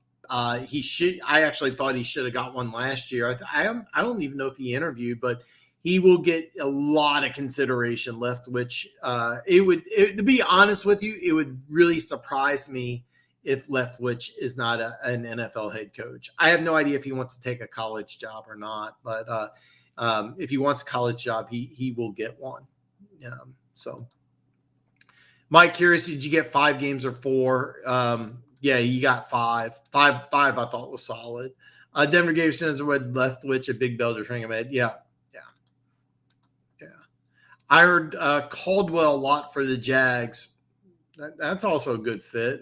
He should. I actually thought he should have got one last year. I don't even know if he interviewed, but he will get a lot of consideration. Leftwich. To be honest with you, it would really surprise me if Leftwich is not an NFL head coach. I have no idea if he wants to take a college job or not, but if he wants a college job, he will get one. So, Mike, curious, did you get 5 games or 4? Yeah, you got 5. 5 I thought was solid. Denver gave Sensor Leftwich a big builder training event. Yeah. I heard Caldwell a lot for the Jags. That's also a good fit.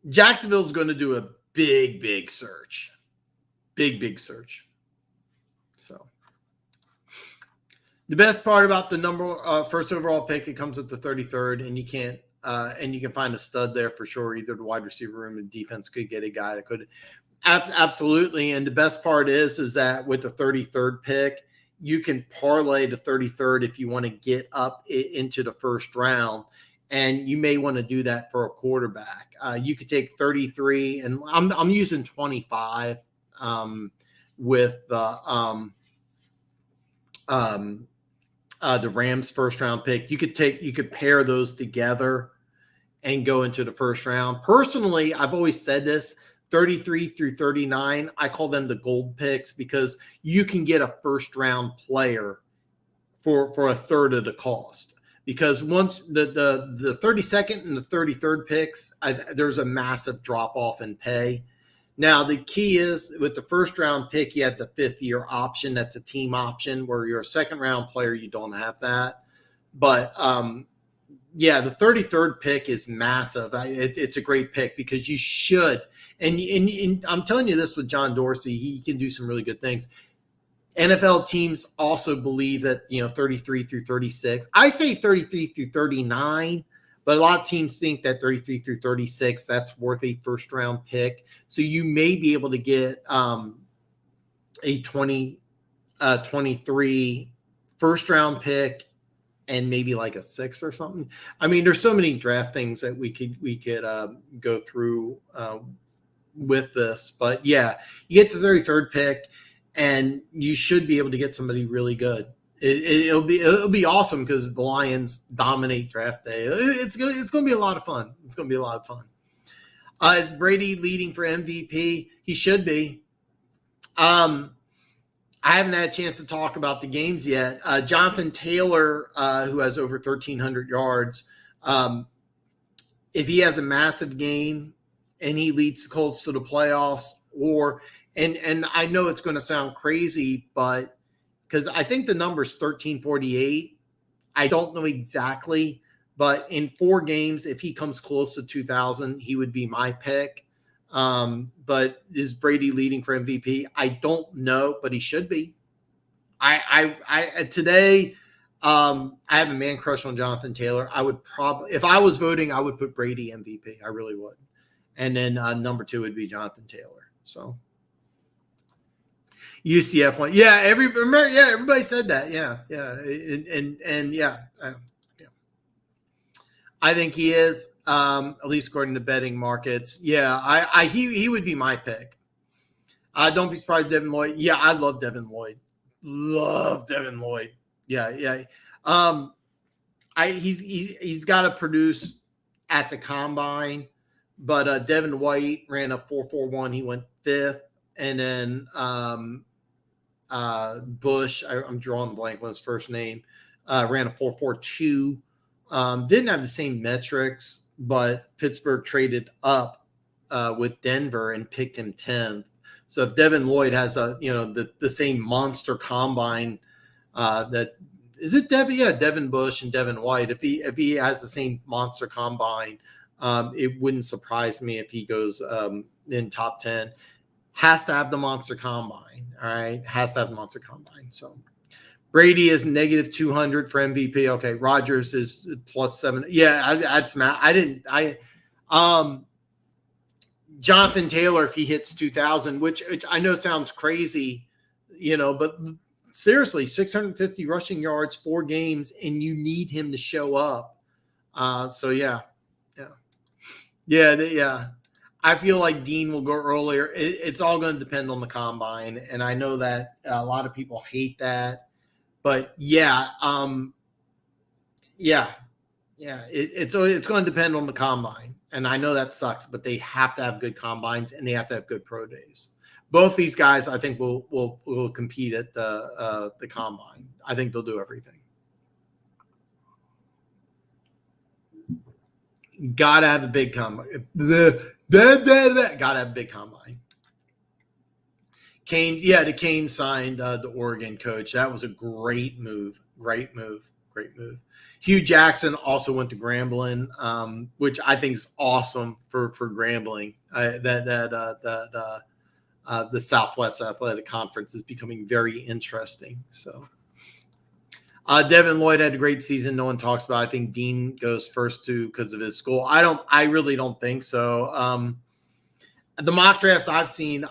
Jacksonville's going to do a big search. Big search. So the best part about the first overall pick, it comes at the 33rd, and you can't and you can find a stud there for sure. Either the wide receiver room and defense could get a guy that could absolutely. And the best part is that with the 33rd pick, you can parlay the 33rd if you want to get up into the first round. And you may want to do that for a quarterback. You could take 33, and I'm using 25 with the Rams first round pick. You could pair those together and go into the first round. Personally, I've always said this: 33 through 39, I call them the gold picks because you can get a first round player for a third of the cost. Because once the 32nd and the 33rd picks, there's a massive drop off in pay. Now, the key is with the first round pick, you have the 5th year option. That's a team option where you're a second round player. You don't have that. But yeah, the 33rd pick is massive. It's a great pick because you should. And I'm telling you this with John Dorsey, he can do some really good things. NFL teams also believe that, 33 through 36. I say 33 through 39, but a lot of teams think that 33 through 36, that's worth a first round pick. So you may be able to get a 23 first round pick and maybe like a 6 or something. I mean, there's so many draft things that we could go through with this, but yeah, you get the 33rd pick and you should be able to get somebody really good. It'll be awesome because the Lions dominate draft day. It's going to be a lot of fun. Is Brady leading for MVP? He should be. I haven't had a chance to talk about the games yet. Jonathan Taylor, who has over 1,300 yards, if he has a massive game and he leads the Colts to the playoffs, and I know it's going to sound crazy, but because I think the number is 1348. I don't know exactly, but in 4 games, if he comes close to 2,000, he would be my pick. But is Brady leading for MVP? I don't know, but he should be. Today, I have a man crush on Jonathan Taylor. I would probably, if I was voting, I would put Brady MVP. I really would. And then number 2 would be Jonathan Taylor. So UCF one. Yeah, everybody said that. Yeah. And yeah. I think he is, at least according to betting markets. Yeah, he would be my pick. Don't be surprised, Devin Lloyd. Yeah, I love Devin Lloyd. Yeah. He's got to produce at the combine, but Devin White ran a 4.41. He went 5th, and then Bush, I'm drawing a blank on his first name, ran a 4.42. Didn't have the same metrics, but Pittsburgh traded up with Denver and picked him 10th. So if Devin Lloyd has the same monster combine that is it Devin? Yeah, Devin Bush and Devin White. If he has the same monster combine, it wouldn't surprise me if he goes in top 10. Has to have the monster combine. All right, has to have the monster combine. So Brady is negative 200 for MVP. Okay, Rodgers is +7. Yeah, I'd smash. Jonathan Taylor, if he hits 2,000, which I know sounds crazy, but seriously, 650 rushing yards, 4 games, and you need him to show up. So yeah. I feel like Dean will go earlier. It's all going to depend on the combine, and I know that a lot of people hate that, but it's going to depend on the combine, and I know that sucks, but they have to have good combines and they have to have good pro days. Both these guys, I think, will compete at the combine. I think they'll do everything. Gotta have a big combine. Gotta have a big combine. The Kane signed the Oregon coach. That was a great move. Great move. Hugh Jackson also went to Grambling, which I think is awesome for Grambling. The Southwest Athletic Conference is becoming very interesting. So, Devin Lloyd had a great season. No one talks about it. I think Dean goes first too because of his school. I really don't think so. The mock drafts I've seen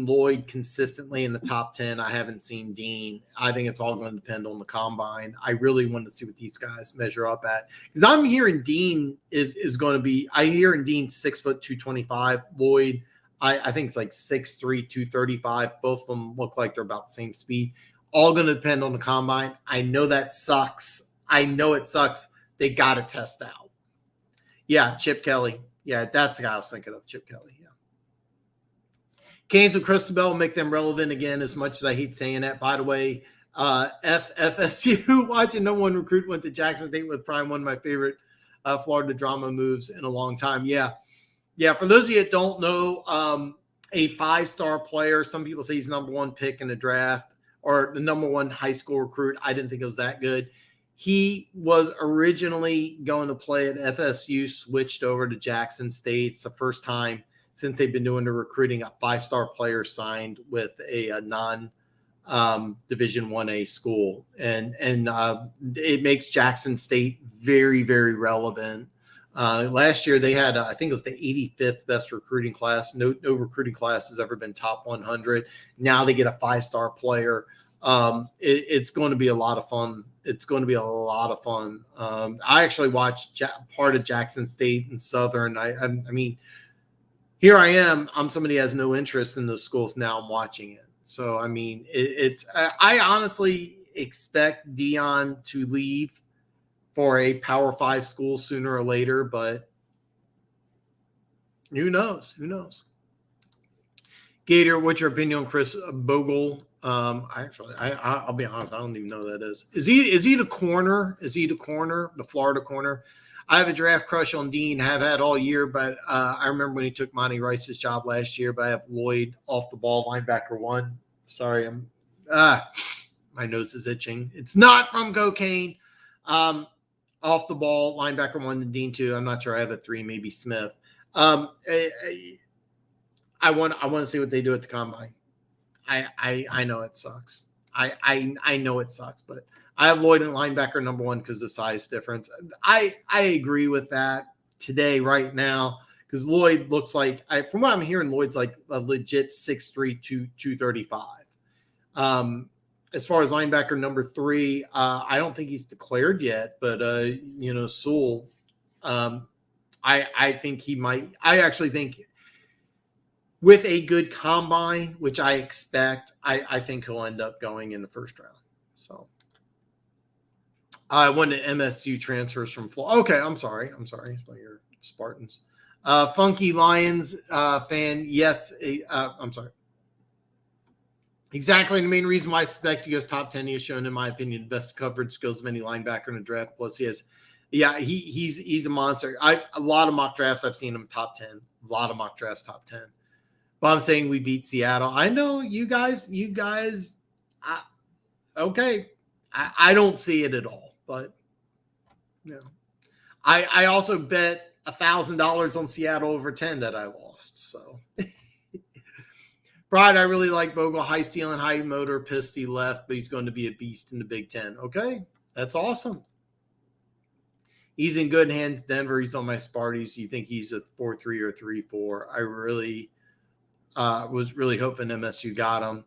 Lloyd consistently in the top 10. I haven't seen Dean. I think it's all going to depend on the combine. I really want to see what these guys measure up at, because I'm hearing Dean is going to be. I hear in Dean 6 foot 225. Lloyd, I think it's like 6'3", 235. Both of them look like they're about the same speed. All going to depend on the combine. I know that sucks. I know it sucks. They got to test out. Yeah, Chip Kelly. Yeah, that's the guy I was thinking of, Chip Kelly. Yeah. Canes with Cristobal make them relevant again, as much as I hate saying that. By the way, FSU, watching no one recruit went to Jackson State with Prime, one of my favorite Florida drama moves in a long time. Yeah. For those of you that don't know, a 5-star player, some people say he's number 1 pick in the draft, or the number 1 high school recruit. I didn't think it was that good. He was originally going to play at FSU, switched over to Jackson State. It's the first time since they've been doing the recruiting, a 5-star player signed with a non-Division 1A school. And it makes Jackson State very, very relevant. Last year they had, I think it was the 85th best recruiting class. No recruiting class has ever been top 100. Now they get a 5-star player. It's going to be a lot of fun. I actually watched part of Jackson State and Southern. I mean, here I am. I'm somebody who has no interest in those schools. Now I'm watching it. So, I mean, I honestly expect Dion to leave for a Power 5 school sooner or later, but who knows? Gator, what's your opinion on Chris Bogle? I'll be honest, I don't even know who that is. Is he the corner? The Florida corner? I have a draft crush on Dean, have had all year, but I remember when he took Monty Rice's job last year, but I have Lloyd off the ball, linebacker 1. Sorry, my nose is itching. It's not from cocaine. Off the ball, linebacker 1 and Dean 2. I'm not sure. I have a 3, maybe Smith. I want to see what they do at the combine. I know it sucks. I know it sucks, but I have Lloyd in linebacker number 1 because of the size difference. I agree with that today, right now, because Lloyd looks like, from what I'm hearing, Lloyd's like a legit 6'3", 235. As far as linebacker number 3, I don't think he's declared yet, but Sewell, I think he might. I actually think with a good combine, which I expect, I think he'll end up going in the first round. So I wanted MSU transfers from Florida. Okay, I'm sorry. It's about your Spartans. Funky Lions fan, yes. I'm sorry. Exactly. The main reason why I suspect he goes top 10, he has shown, in my opinion, the best coverage skills of any linebacker in the draft. Plus, he's a monster. A lot of mock drafts I've seen him top 10. A lot of mock drafts top 10. But I'm saying we beat Seattle. I know you guys. Okay. I don't see it at all, but I also bet $1,000 on Seattle over 10 that I lost. So. Pride, I really like Bogle. High ceiling, high motor, pissed he left, but he's going to be a beast in the Big Ten. Okay, that's awesome. He's in good hands. Denver, he's on my Sparties. You think he's a 4.3 or 3.4? I really was really hoping MSU got him.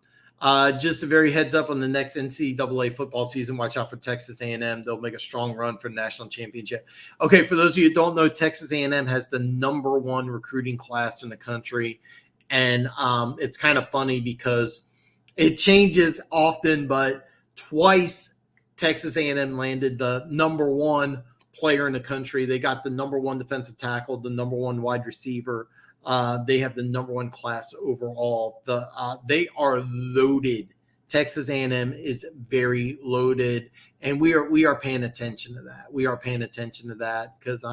Just a very heads up on the next NCAA football season. Watch out for Texas A&M. They'll make a strong run for the national championship. Okay, for those of you who don't know, Texas A&M has the #1 recruiting class in the country. And it's kind of funny because it changes often, but twice Texas A&M landed the #1 player in the country. They got the #1 defensive tackle, the #1 wide receiver. They have the #1 class overall. They are loaded. Texas A&M is very loaded, and we are paying attention to that. We are paying attention to that because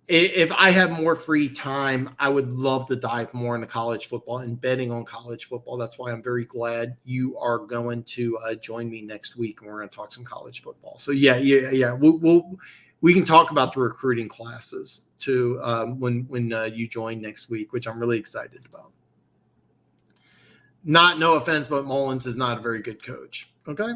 if I have more free time, I would love to dive more into college football and betting on college football. That's why I'm very glad you are going to join me next week, and we're going to talk some college football. So yeah. We can talk about the recruiting classes too when you join next week, which I'm really excited about. No offense, but Mullins is not a very good coach. Okay.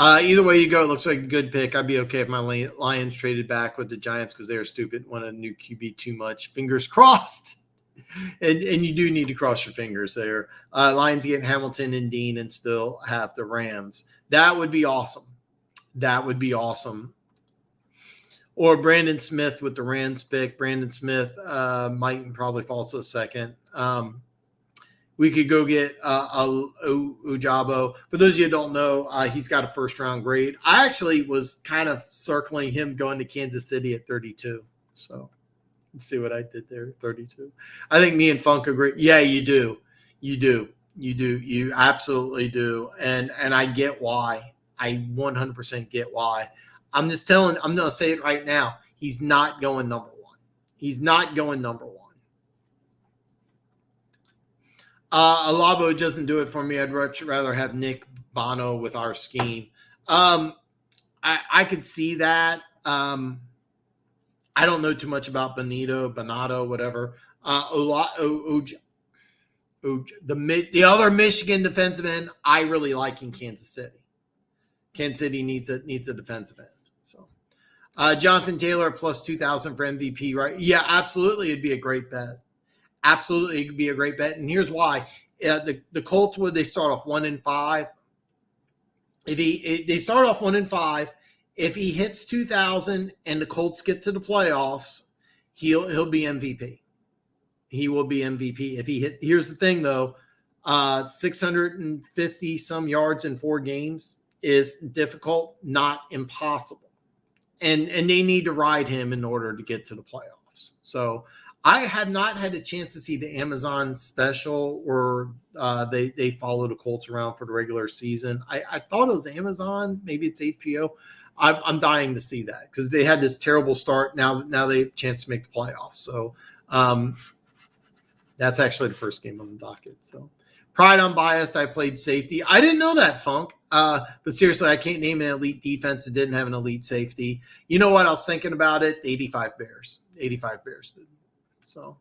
Either way you go, it looks like a good pick. I'd be okay if my Lions traded back with the Giants because they are stupid, want a new QB too much. Fingers crossed. And you do need to cross your fingers there. Lions getting Hamilton and Dean and still have the Rams. That would be awesome. That would be awesome. Or Brandon Smith with the Rams pick. Brandon Smith might probably fall to second. We could go get Ujabo. For those of you who don't know, he's got a first-round grade. I actually was kind of circling him going to Kansas City at 32. So let's see what I did there, 32. I think me and Funk agree. Yeah, you do. You absolutely do. And I get why. I 100% get why. I'm going to say it right now. He's not going #1. He's not going #1. Alabo doesn't do it for me. I'd much rather have Nick Bono with our scheme. I could see that. I don't know too much about Bonato, whatever. The other Michigan defensive end, I really like in Kansas City. Kansas City needs a defensive end. So, Jonathan Taylor plus 2,000 for MVP, right? Yeah, absolutely. It'd be a great bet. Absolutely, it could be a great bet, and here's why: the Colts, would they start off 1-5? If they start off 1-5, if he hits 2,000 and the Colts get to the playoffs, he'll be MVP. He will be MVP if he hit. Here's the thing, though: 650 some yards in 4 games is difficult, not impossible, and they need to ride him in order to get to the playoffs. So. I have not had a chance to see the Amazon special where they follow the Colts around for the regular season. I thought it was Amazon. Maybe it's HBO. I'm dying to see that because they had this terrible start. Now they have a chance to make the playoffs. So that's actually the first game on the docket. So pride unbiased. I played safety. I didn't know that, Funk. But seriously, I can't name an elite defense that didn't have an elite safety. You know what? I was thinking about it. 85 Bears. 85 Bears did. So,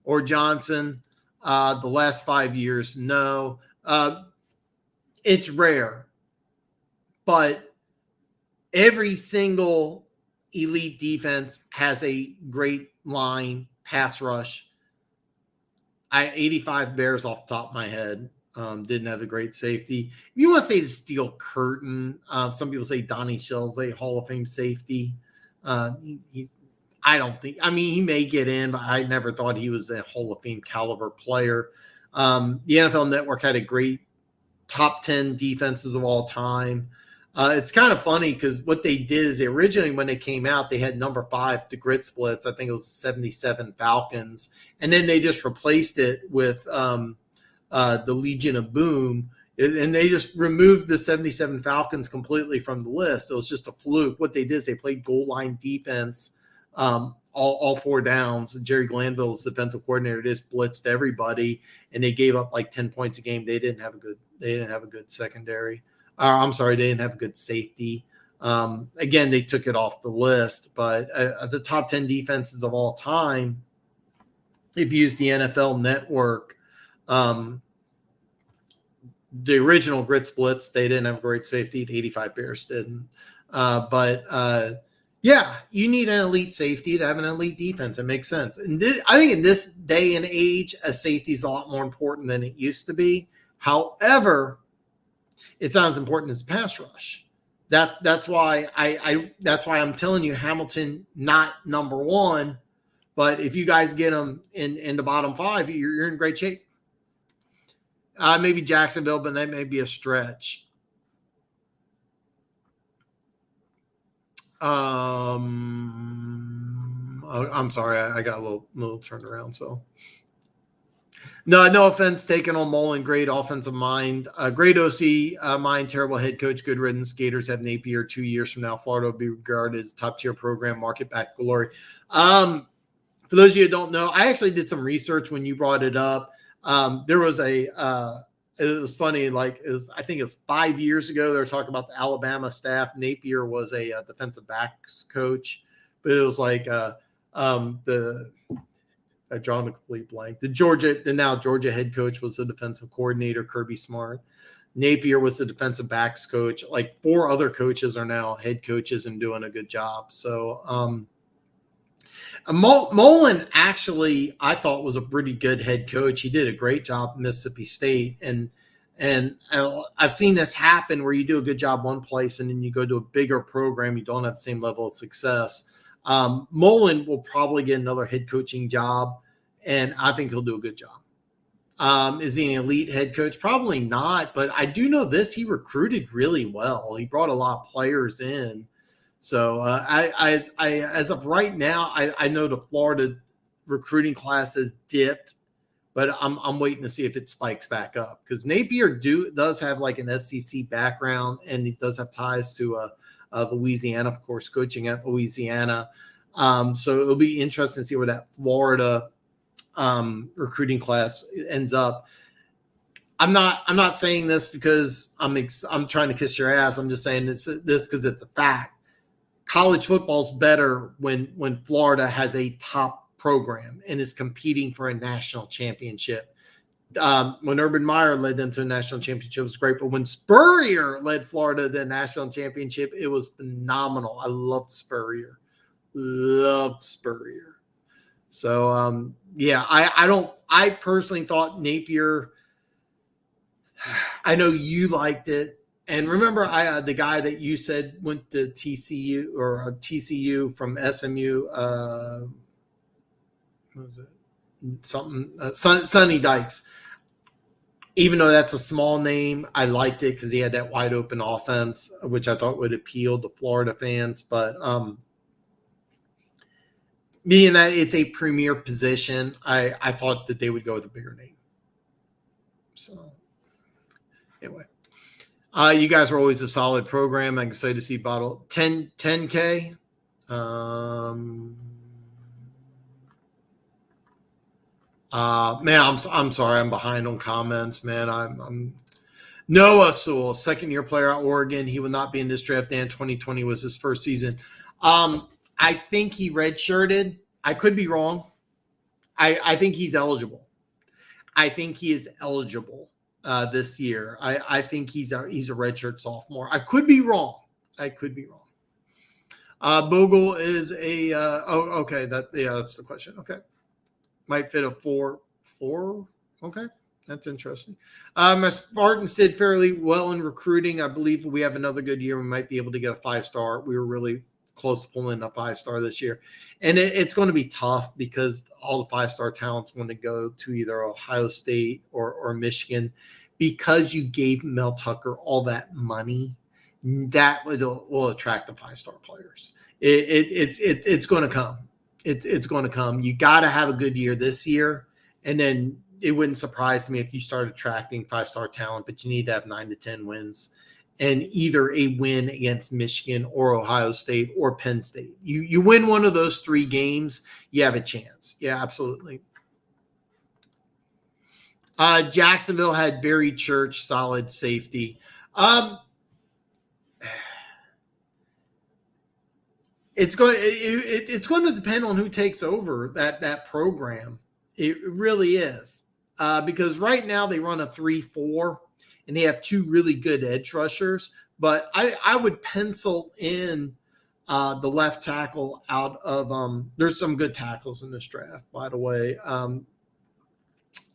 or Johnson, the last 5 years, no. It's rare, but every single elite defense has a great line, pass rush. 85 Bears off the top of my head didn't have a great safety. If you want to say the Steel Curtain, some people say Donnie Shell's a Hall of Fame safety. I don't think, he may get in, but I never thought he was a Hall of Fame caliber player. The NFL Network had a great top 10 defenses of all time. It's kind of funny because what they did is originally when they came out, they had number 5, the grit splits. I think it was 77 Falcons. And then they just replaced it with the Legion of Boom. And they just removed the 77 Falcons completely from the list. So it's just a fluke. What they did is they played goal line defense all 4 downs. Jerry Glanville's defensive coordinator just blitzed everybody, and they gave up like 10 points a game. They didn't have a good secondary. I'm sorry, they didn't have a good safety. Again, they took it off the list, but the top 10 defenses of all time, if you use the NFL Network, the original grit splits, they didn't have great safety. The 85 Bears didn't. Yeah, you need an elite safety to have an elite defense. It makes sense. And I think in this day and age, a safety is a lot more important than it used to be. However, it's not as important as pass rush. That's why I'm telling you Hamilton not number 1, but if you guys get them in the bottom 5, you're in great shape. Maybe Jacksonville, but that may be a stretch. I'm sorry, I got a little turned around. So, no offense taken on Mullen. Great offensive mind, great OC mind, terrible head coach. Good riddance. Gators have Napier 2 years from now. Florida will be regarded as top tier program, market back glory. For those of you who don't know, I actually did some research when you brought it up. There was it was funny, I think it was 5 years ago, they were talking about the Alabama staff. Napier was a defensive backs coach, but it was like I drawn a complete blank. The now Georgia head coach was the defensive coordinator, Kirby Smart. Napier was the defensive backs coach. Like 4 other coaches are now head coaches and doing a good job. So, Mullen actually, I thought, was a pretty good head coach. He did a great job at Mississippi State, and I've seen this happen where you do a good job one place and then you go to a bigger program, you don't have the same level of success. Mullen will probably get another head coaching job, and I think he'll do a good job. Is he an elite head coach? Probably not, but I do know this: he recruited really well. He brought a lot of players in. So I as of right now, I know the Florida recruiting class has dipped, but I'm waiting to see if it spikes back up, because Napier does have like an SEC background, and he does have ties to Louisiana, of course, coaching at Louisiana. So it'll be interesting to see where that Florida recruiting class ends up. I'm not saying this because I'm trying to kiss your ass. I'm just saying this because it's a fact. College football is better when Florida has a top program and is competing for a national championship. When Urban Meyer led them to a national championship, it was great. But when Spurrier led Florida to the national championship, it was phenomenal. I loved Spurrier. So, yeah, I personally thought Napier, I know you liked it. And remember, the guy that you said went to TCU or TCU from SMU, what was it? Sonny Dykes. Even though that's a small name, I liked it because he had that wide open offense, which I thought would appeal to Florida fans. But being that it's a premier position, I thought that they would go with a bigger name. So anyway. You guys were always a solid program. I'm excited to see bottle 10K. Man, I'm sorry, I'm behind on comments, man. I'm Noah Sewell, second-year player at Oregon. He will not be in this draft. Dan, 2020 was his first season. I think he redshirted. I could be wrong. I think he's eligible. I think he is eligible this year. I think he's a redshirt sophomore. I could be wrong. Bogle is a okay. That's the question. Okay, might fit a 4. Okay, that's interesting. My Spartans did fairly well in recruiting. I believe we have another good year. We might be able to get a 5-star. We were really close to pulling a 5-star this year, and it's going to be tough because all the 5-star talent's going to go to either Ohio State or Michigan, because you gave Mel Tucker all that money. that will attract the 5-star players. It's going to come. It's going to come. You got to have a good year this year, and then it wouldn't surprise me if you start attracting 5-star talent. But you need to have 9 to 10 wins, and either a win against Michigan or Ohio State or Penn State. You win one of those 3 games, you have a chance. Yeah, absolutely. Jacksonville had Barry Church, solid safety. It's going to depend on who takes over that program. It really is, because right now they run a 3-4, and they have 2 really good edge rushers. But I would pencil in the left tackle out of there's some good tackles in this draft, by the way.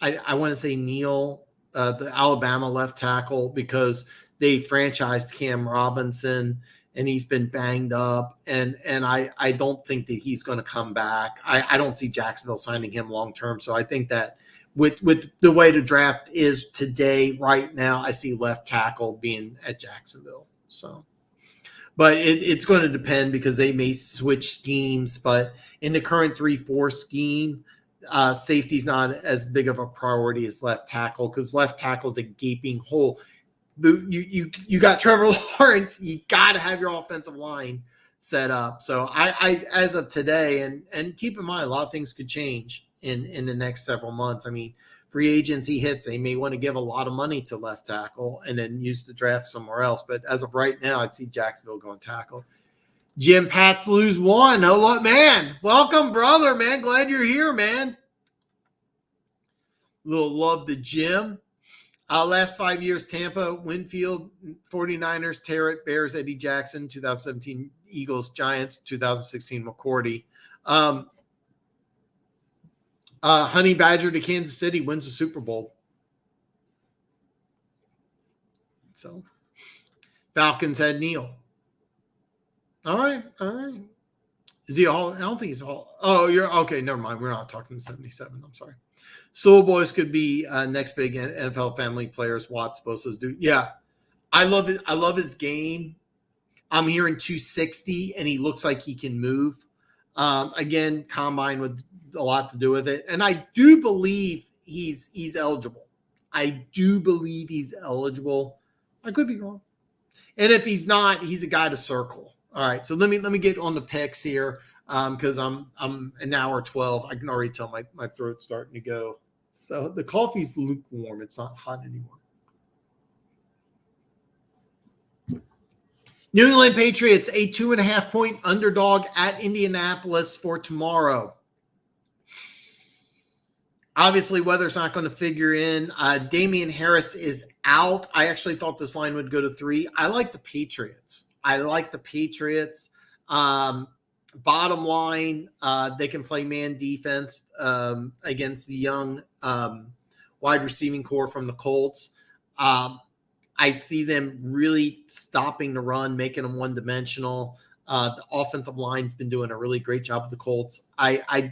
I want to say Neal, the Alabama left tackle, because they franchised Cam Robinson, and he's been banged up, and I don't think that he's going to come back. I don't see Jacksonville signing him long term. So I think that with the way the draft is today, right now, I see left tackle being at Jacksonville. So, but it's going to depend, because they may switch schemes. But in the current 3-4 scheme, safety's not as big of a priority as left tackle, because left tackle is a gaping hole. You got Trevor Lawrence. You got to have your offensive line set up. So I as of today, and keep in mind, a lot of things could change in the next several months. I mean, free agency hits, they may want to give a lot of money to left tackle and then use the draft somewhere else. But as of right now, I'd see Jacksonville going tackle. Jim Pats lose 1. Hello, man. Welcome, brother, man. Glad you're here, man. Little love to Jim. Last 5 years, Tampa, Winfield, 49ers, Terrett, Bears, Eddie Jackson, 2017, Eagles, Giants, 2016, McCourty. Honey Badger to Kansas City, wins the Super Bowl. So, Falcons had Neal. All right. Is he a Hall? I don't think he's a Hall. Oh, you're okay. Never mind. We're not talking 77. I'm sorry. Soul Boys could be next big NFL family players. Watts, Bosa's dude. Yeah, I love it. I love his game. I'm hearing 260, and he looks like he can move. Again, combine with a lot to do with it, and I do believe he's eligible. I do believe he's eligible. I could be wrong, and if he's not, he's a guy to circle. All right, so let me get on the picks here, because I'm an hour 12. I can already tell my throat's starting to go. So the coffee's lukewarm. It's not hot anymore. New England Patriots, a 2.5-point underdog at Indianapolis for tomorrow. Obviously, weather's not going to figure in. Damian Harris is out. I actually thought this line would go to 3. I like the Patriots. Bottom line, they can play man defense against the young wide receiving core from the Colts. I see them really stopping the run, making them one-dimensional. The offensive line's been doing a really great job with the Colts.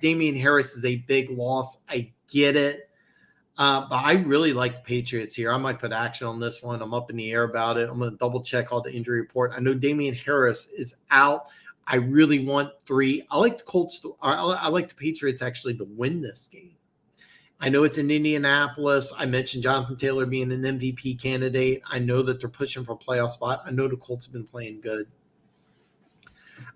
Damian Harris is a big loss. I get it. But I really like the Patriots here. I might put action on this one. I'm up in the air about it. I'm going to double-check all the injury report. I know Damian Harris is out. I really want 3. I like the Colts. I like the Patriots actually to win this game. I know it's in Indianapolis. I mentioned Jonathan Taylor being an MVP candidate. I know that they're pushing for a playoff spot. I know the Colts have been playing good.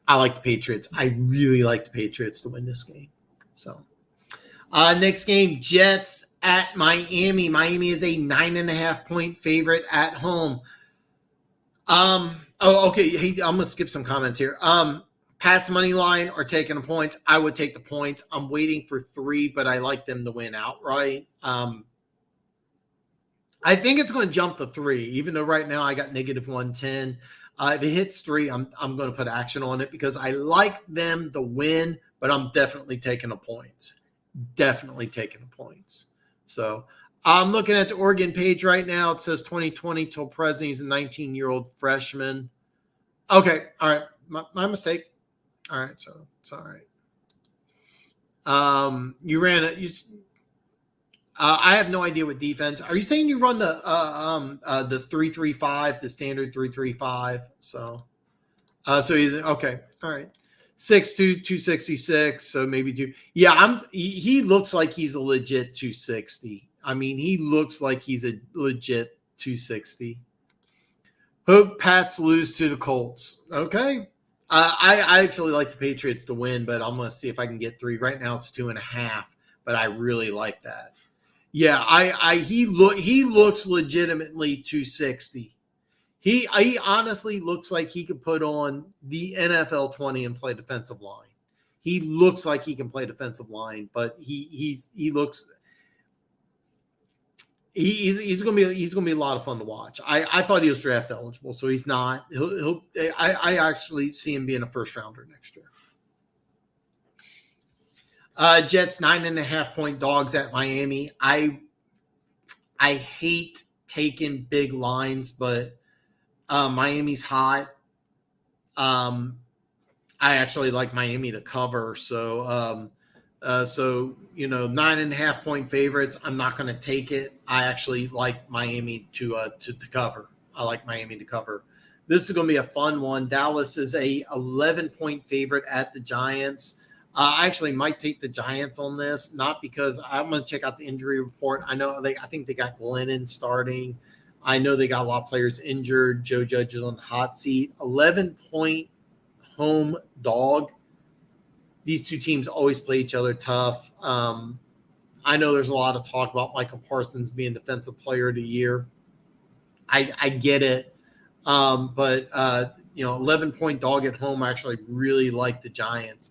I like the Patriots. I really like the Patriots to win this game. So, next game, Jets at Miami. Miami is a 9.5-point favorite at home. Okay. Hey, I'm going to skip some comments here. Pat's money line are taking the points. I would take the points. I'm waiting for 3, but I like them to win outright. I think it's going to jump to 3, even though right now I got negative 110. If it hits 3, I'm going to put action on it, because I like them to win, but I'm definitely taking the points. So I'm looking at the Oregon page right now. It says 2020 till present. He's a 19-year-old freshman. Okay. All right. My mistake. All right. So it's all right. You ran it. I have no idea what defense. Are you saying you run the 3-3-5, the standard 3-3-5? So he's okay. All right. 6'2", 266. So maybe two. Yeah, he looks like he's a legit 260. I mean, he looks like he's a legit 260. Hope Pats lose to the Colts. Okay. I actually like the Patriots to win, but I'm going to see if I can get 3. Right now it's 2.5, but I really like that. Yeah, he looks legitimately 260. He honestly looks like he could put on the NFL 20 and play defensive line. He looks like he can play defensive line, but he's gonna be a lot of fun to watch. I thought he was draft eligible, so he's not. I actually see him being a first rounder next year. Jets 9.5-point dogs at Miami. I hate taking big lines, but Miami's hot. I actually like Miami to cover. So 9.5-point favorites. I'm not going to take it. I actually like Miami to cover. I like Miami to cover. This is going to be a fun one. Dallas is a 11-point favorite at the Giants. I actually might take the Giants on this, not because I'm going to check out the injury report. I think they got Glennon starting. I know they got a lot of players injured. Joe Judge is on the hot seat. 11-point home dog. These two teams always play each other tough. I know there's a lot of talk about Michael Parsons being Defensive Player of the Year. I get it. But 11-point dog at home, I actually really like the Giants.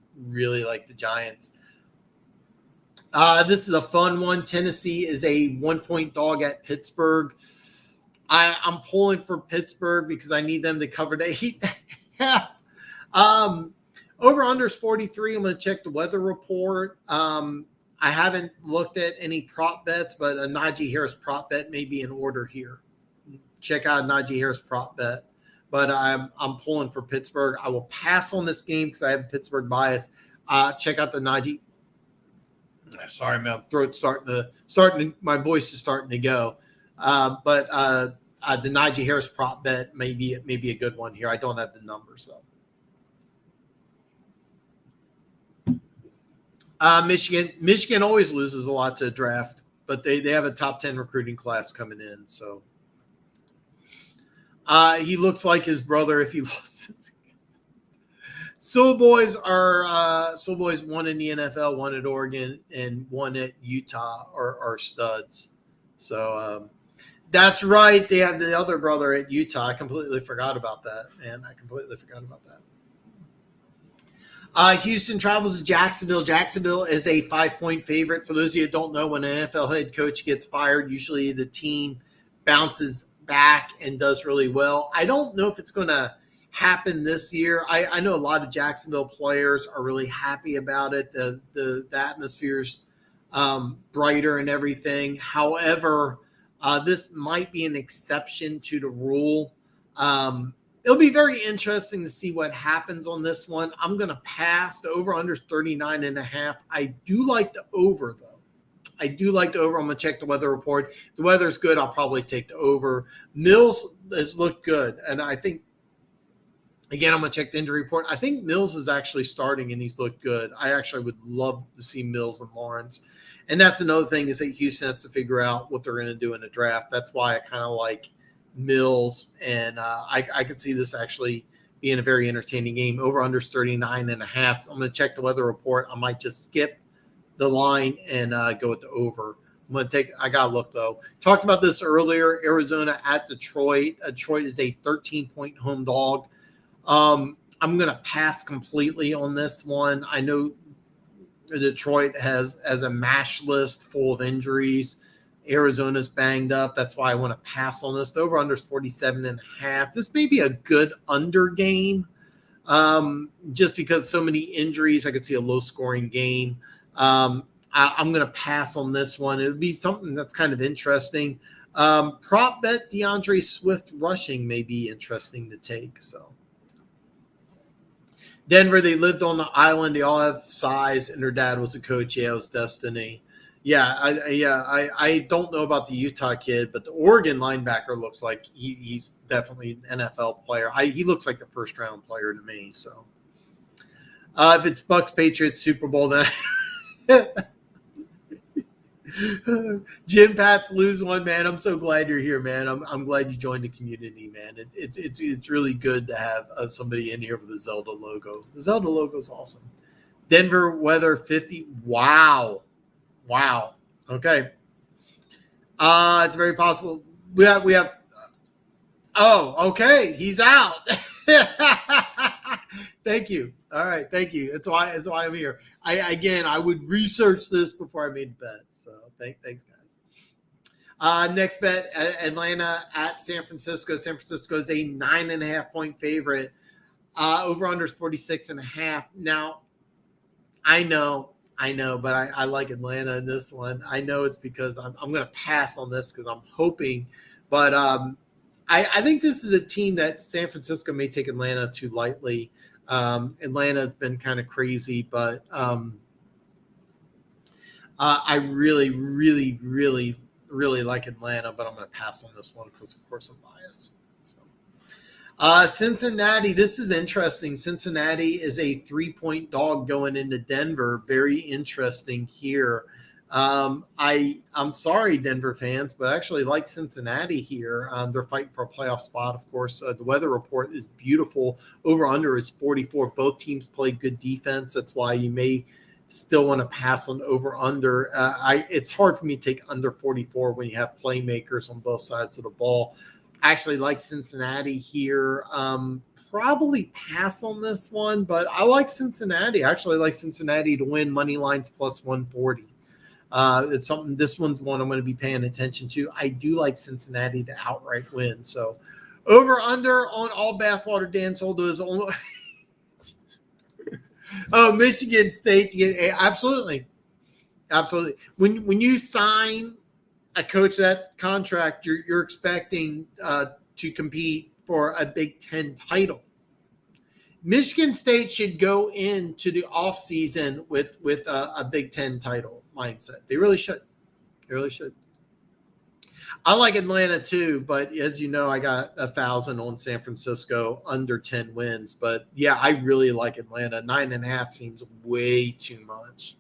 This is a fun one. Tennessee is a 1-point dog at Pittsburgh. I'm pulling for Pittsburgh because I need them to cover the 8.5. Over under is 43. I'm going to check the weather report. I haven't looked at any prop bets, but a Najee Harris prop bet may be in order here. Check out Najee Harris prop bet. But I'm pulling for Pittsburgh. I will pass on this game because I have a Pittsburgh bias. Check out the Najee. Sorry, my throat's my voice is starting to go. But the Najee Harris prop bet may be a good one here. I don't have the numbers though. Michigan always loses a lot to draft, but they have a top 10 recruiting class coming in. So he looks like his brother if he loses. Soul Boys one in the NFL, one at Oregon, and one at Utah are studs. So that's right. They have the other brother at Utah. I completely forgot about that, man. Houston travels to Jacksonville. Jacksonville is a 5-point favorite. For those of you who don't know, when an NFL head coach gets fired, usually the team bounces back and does really well. I don't know if it's going to happen this year. I know a lot of Jacksonville players are really happy about it. The atmosphere's brighter and everything. However, this might be an exception to the rule. It'll be very interesting to see what happens on this one. I'm going to pass. The over-under 39.5. I do like the over, though. I'm going to check the weather report. If the weather's good, I'll probably take the over. Mills has looked good, and I think, again, I'm going to check the injury report. I think Mills is actually starting, and he's looked good. I actually would love to see Mills and Lawrence. And that's another thing is that Houston has to figure out what they're going to do in the draft. That's why I kind of like Mills, and I could see this actually being a very entertaining game. Over-under 39.5. I'm going to check the weather report. I might just skip the line and go with the over. I got to look, though. Talked about this earlier. Arizona at Detroit. Detroit is a 13-point home dog. I'm going to pass completely on this one. I know Detroit has a MASH list full of injuries. Arizona's banged up. That's why I want to pass on this. The over-under is 47.5. This may be a good under game. Just because so many injuries, I could see a low-scoring game. I'm going to pass on this one. It would be something that's kind of interesting. Prop bet DeAndre Swift rushing may be interesting to take. So Denver, they lived on the island. They all have size, and their dad was a coach. Yeah, it was destiny. I don't know about the Utah kid, but the Oregon linebacker looks like he's definitely an NFL player. He looks like the first round player to me. So if it's Bucks Patriots Super Bowl, then Jim Pats lose one, man. I'm so glad you're here, man. I'm glad you joined the community, man. It's really good to have somebody in here with the Zelda logo. The Zelda logo is awesome. Denver weather 50. Wow. Okay. It's very possible. We have. Oh, okay. He's out. Thank you. All right. Thank you. That's why I'm here. I would research this before I made a bet. So thanks, guys. Next bet: Atlanta at San Francisco. San Francisco is a 9.5-point favorite. Over under is 46.5. Now, I know, but I like Atlanta in this one. I know it's because I'm going to pass on this because I'm hoping, but I think this is a team that San Francisco may take Atlanta too lightly. Atlanta has been kind of crazy, but I really like Atlanta, but I'm going to pass on this one because, of course, I'm biased. Cincinnati, this is interesting. Cincinnati is a 3-point dog going into Denver. Very interesting here. I'm sorry, Denver fans, but I actually like Cincinnati here. They're fighting for a playoff spot, of course. The weather report is beautiful. Over under is 44. Both teams play good defense. That's why you may still want to pass on over under. It's hard for me to take under 44 when you have playmakers on both sides of the ball. Actually like Cincinnati here. Probably pass on this one, but I like Cincinnati. I actually like Cincinnati to win. Money lines plus 140. It's something. This one's one I'm going to be paying attention to. I do like Cincinnati to outright win. So over under on all bathwater dance holders. Oh, Michigan State. Absolutely. When you sign a coach that contract, you're expecting to compete for a Big Ten title. Michigan State should go into the offseason with a Big Ten title mindset. They really should. I like Atlanta too, but as you know, I got 1,000 on San Francisco under 10 wins. But yeah, I really like Atlanta. 9.5 seems way too much.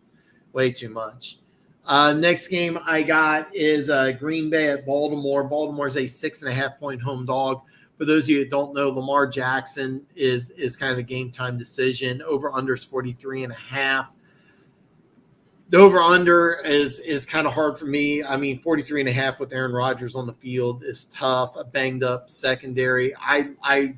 Next game I got is Green Bay at Baltimore. Baltimore is a 6.5-point home dog. For those of you that don't know, Lamar Jackson is kind of a game time decision. Over under is 43.5. The over under is kind of hard for me. I mean, 43.5 with Aaron Rodgers on the field is tough. A banged up secondary. I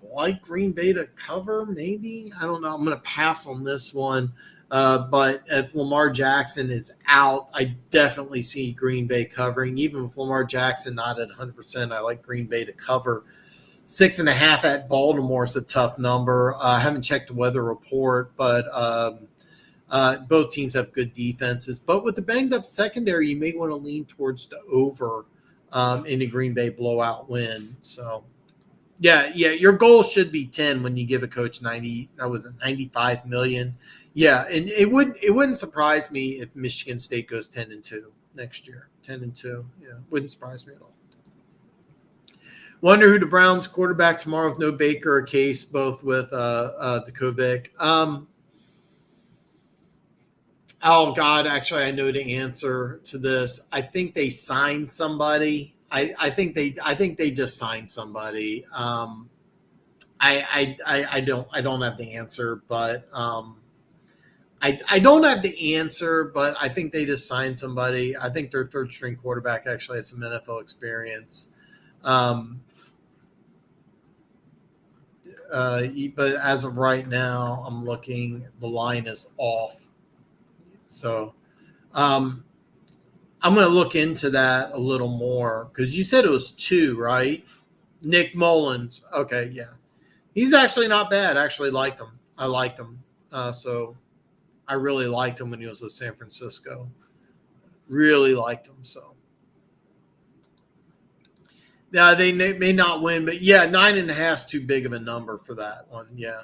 like Green Bay to cover, maybe. I don't know. I'm going to pass on this one. But if Lamar Jackson is out, I definitely see Green Bay covering. Even with Lamar Jackson not at 100%, I like Green Bay to cover. 6.5 at Baltimore is a tough number. I haven't checked the weather report, but both teams have good defenses. But with the banged up secondary, you may want to lean towards the over in the Green Bay blowout win. So, yeah, your goal should be 10 when you give a coach 95 million. Yeah, and it wouldn't surprise me if Michigan State goes 10-2 next year. 10-2, yeah, wouldn't surprise me at all. Wonder who the Browns quarterback tomorrow with no Baker or Case, both with Djokovic. Oh God, actually, I know the answer to this. I think they signed somebody. I think they just signed somebody. I don't have the answer, but I don't have the answer, but I think they just signed somebody. I think their third string quarterback actually has some NFL experience. But as of right now, I'm looking, the line is off. So I'm going to look into that a little more because you said it was 2, right? Nick Mullins. Okay, yeah. He's actually not bad. I actually liked him. I liked him. So I really liked him when he was with San Francisco. Really liked him. So yeah, they may not win, but yeah, 9.5 is too big of a number for that one. Yeah.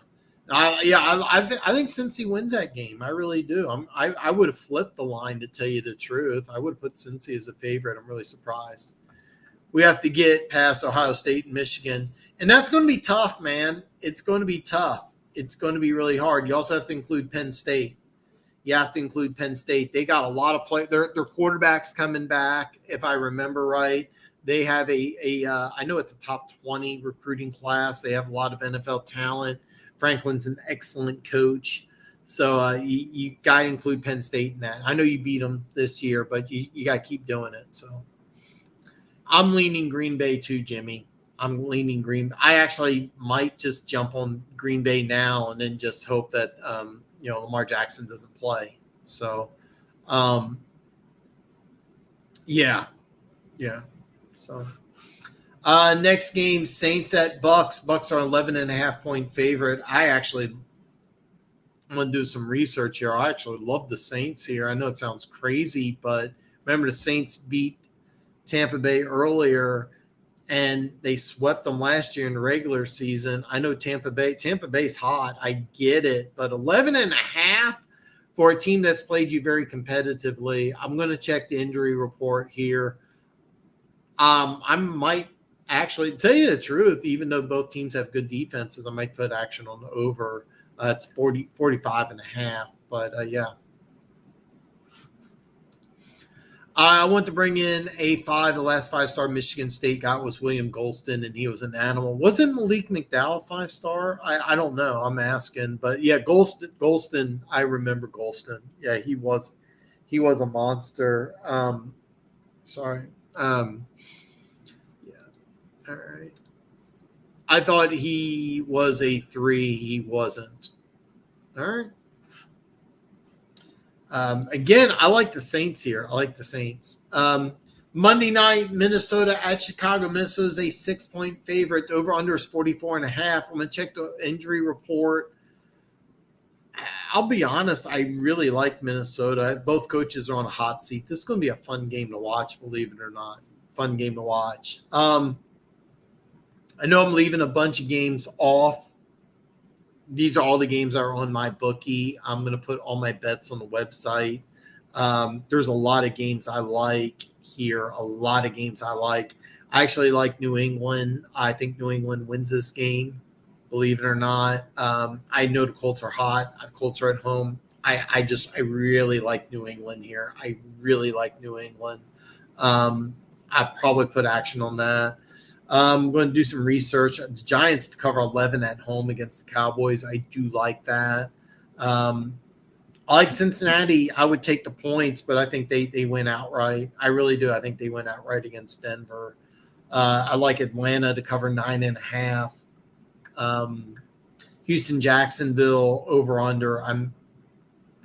I think Cincy wins that game. I really do. I would have flipped the line, to tell you the truth. I would have put Cincy as a favorite. I'm really surprised. We have to get past Ohio State and Michigan, and that's going to be tough, man. It's going to be tough. It's going to be really hard. You also have to include Penn State. You have to include Penn State. They got a lot of play. Their quarterbacks coming back, if I remember right. They have I know it's a top 20 recruiting class. They have a lot of NFL talent. Franklin's an excellent coach. So you got to include Penn State in that. I know you beat them this year, but you got to keep doing it. So I'm leaning Green Bay too, Jimmy. I'm leaning Green. I actually might just jump on Green Bay now and then just hope that Lamar Jackson doesn't play. So, yeah. So, next game, Saints at Bucks. Bucks are 11.5-point favorite. I'm going to do some research here. I actually love the Saints here. I know it sounds crazy, but remember the Saints beat Tampa Bay earlier, and they swept them last year in the regular season. I know Tampa Bay's hot. I get it, but 11.5 for a team that's played you very competitively. I'm going to check the injury report here. I might actually, tell you the truth, even though both teams have good defenses, I might put action on the over. It's 45.5, but yeah. I want to bring in A5. The last 5-star Michigan State guy was William Golston, and he was an animal. Wasn't Malik McDowell 5-star? I don't know. I'm asking. But, yeah, Golston, I remember Golston. Yeah, he was a monster. Sorry. Yeah. All right. I thought he was a 3. He wasn't. All right. Again, I like the Saints here. Monday night, Minnesota at Chicago. Minnesota's a 6-point favorite. Over under is 44.5. I'm going to check the injury report. I'll be honest, I really like Minnesota. Both coaches are on a hot seat. This is going to be a fun game to watch, believe it or not. Fun game to watch. I know I'm leaving a bunch of games off. These are all the games that are on my bookie. I'm going to put all my bets on the website. There's a lot of games I like here. I actually like New England. I think New England wins this game, believe it or not. I know the Colts are hot. The Colts are at home. I really like New England here. I really like New England. I probably put action on that. I'm going to do some research. The Giants to cover 11 at home against the Cowboys. I do like that. I like Cincinnati. I would take the points, but I think they win outright. I really do. I think they win outright against Denver. I like Atlanta to cover 9.5. Houston, Jacksonville over under. I'm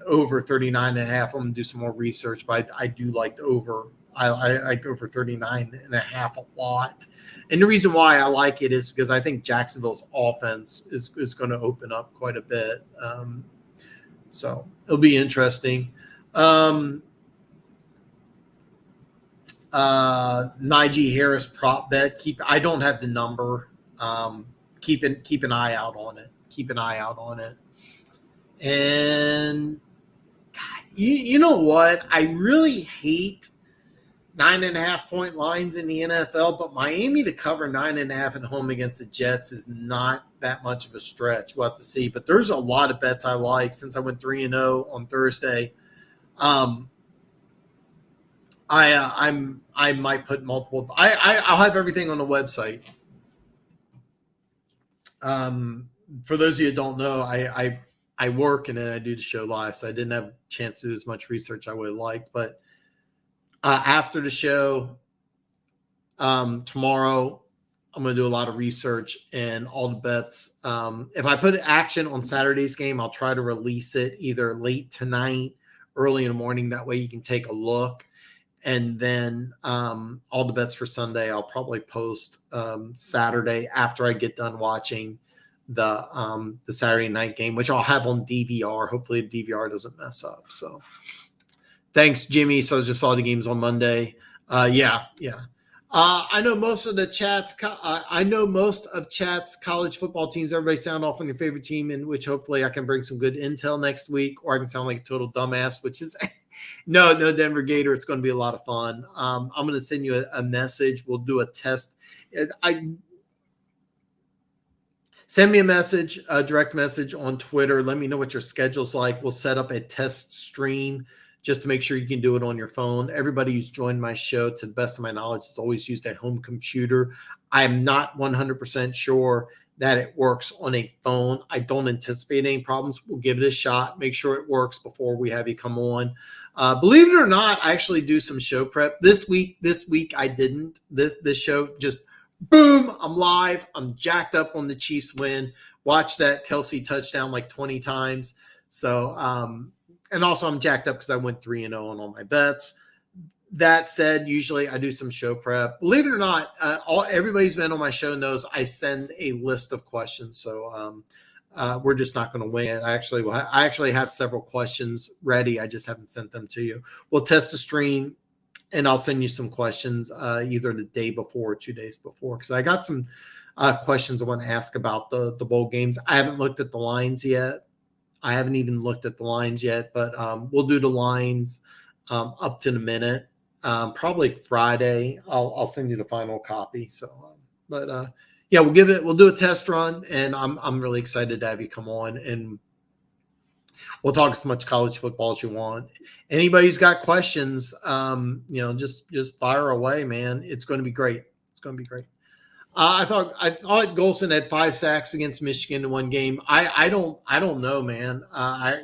over 39.5. I'm going to do some more research, but I do like the over. I go for 39.5 a lot. And the reason why I like it is because I think Jacksonville's offense is going to open up quite a bit. So it'll be interesting. Najee Harris prop bet. I don't have the number. Keep an eye out on it. And God, you know what? I really hate 9.5-point lines in the NFL, but Miami to cover 9.5 at home against the Jets is not that much of a stretch. We'll have to see. But there's a lot of bets I like since I went 3-0 on Thursday. I might put multiple. I'll have everything on the website. For those of you who don't know, I work and then I do the show live, so I didn't have a chance to do as much research I would have liked, but. After the show tomorrow, I'm going to do a lot of research and all the bets. If I put action on Saturday's game, I'll try to release it either late tonight, early in the morning. That way you can take a look. And then all the bets for Sunday, I'll probably post Saturday after I get done watching the Saturday night game, which I'll have on DVR. Hopefully the DVR doesn't mess up. So. Thanks, Jimmy. So I just saw the games on Monday. Yeah. I know most of the chats. I know most of chat's college football teams. Everybody sound off on your favorite team, in which hopefully I can bring some good intel next week, or I can sound like a total dumbass, which is no Denver Gator. It's going to be a lot of fun. I'm going to send you a message. We'll do a test. I Send me a message, a direct message on Twitter. Let me know what your schedule's like. We'll set up a test stream just to make sure you can do it on your phone. Everybody who's joined my show, to the best of my knowledge, has always used a home computer. I am not 100% sure that it works on a phone. I don't anticipate any problems. We'll give it a shot, make sure it works before we have you come on. Believe it or not, I actually do some show prep this week. This week I didn't. This show just boom, I'm live. I'm jacked up on the Chiefs win. Watched that Kelsey touchdown like 20 times. So, and also I'm jacked up because I went 3-0 on all my bets. That said, usually I do some show prep. Believe it or not, everybody who's been on my show knows I send a list of questions. So we're just not going to wing it. I actually have several questions ready. I just haven't sent them to you. We'll test the stream, and I'll send you some questions either the day before or 2 days before, because I got some questions I want to ask about the bowl games. I haven't looked at the lines yet. I haven't even looked at the lines yet, but we'll do the lines up to the minute. Probably Friday. I'll send you the final copy. So, yeah, we'll do a test run, and I'm really excited to have you come on, and we'll talk as much college football as you want. Anybody who's got questions, just fire away, man. It's going to be great. It's going to be great. I thought Golson had 5 sacks against Michigan in one game. I don't know, man.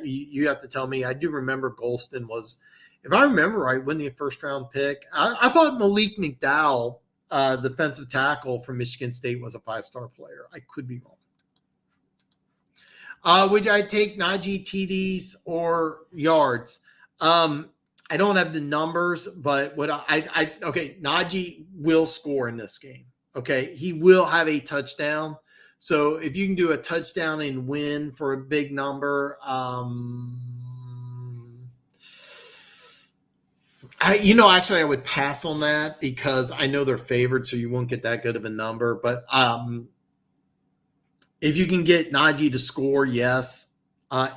You have to tell me. I do remember Golston was, if I remember right, winning a first round pick. I thought Malik McDowell, defensive tackle from Michigan State, was a 5-star player. I could be wrong. Would I take Najee TDs or yards? I don't have the numbers, but okay, Najee will score in this game. Okay, he will have a touchdown. So if you can do a touchdown and win for a big number, actually, I would pass on that because I know they're favored, so you won't get that good of a number. But if you can get Najee to score, yes.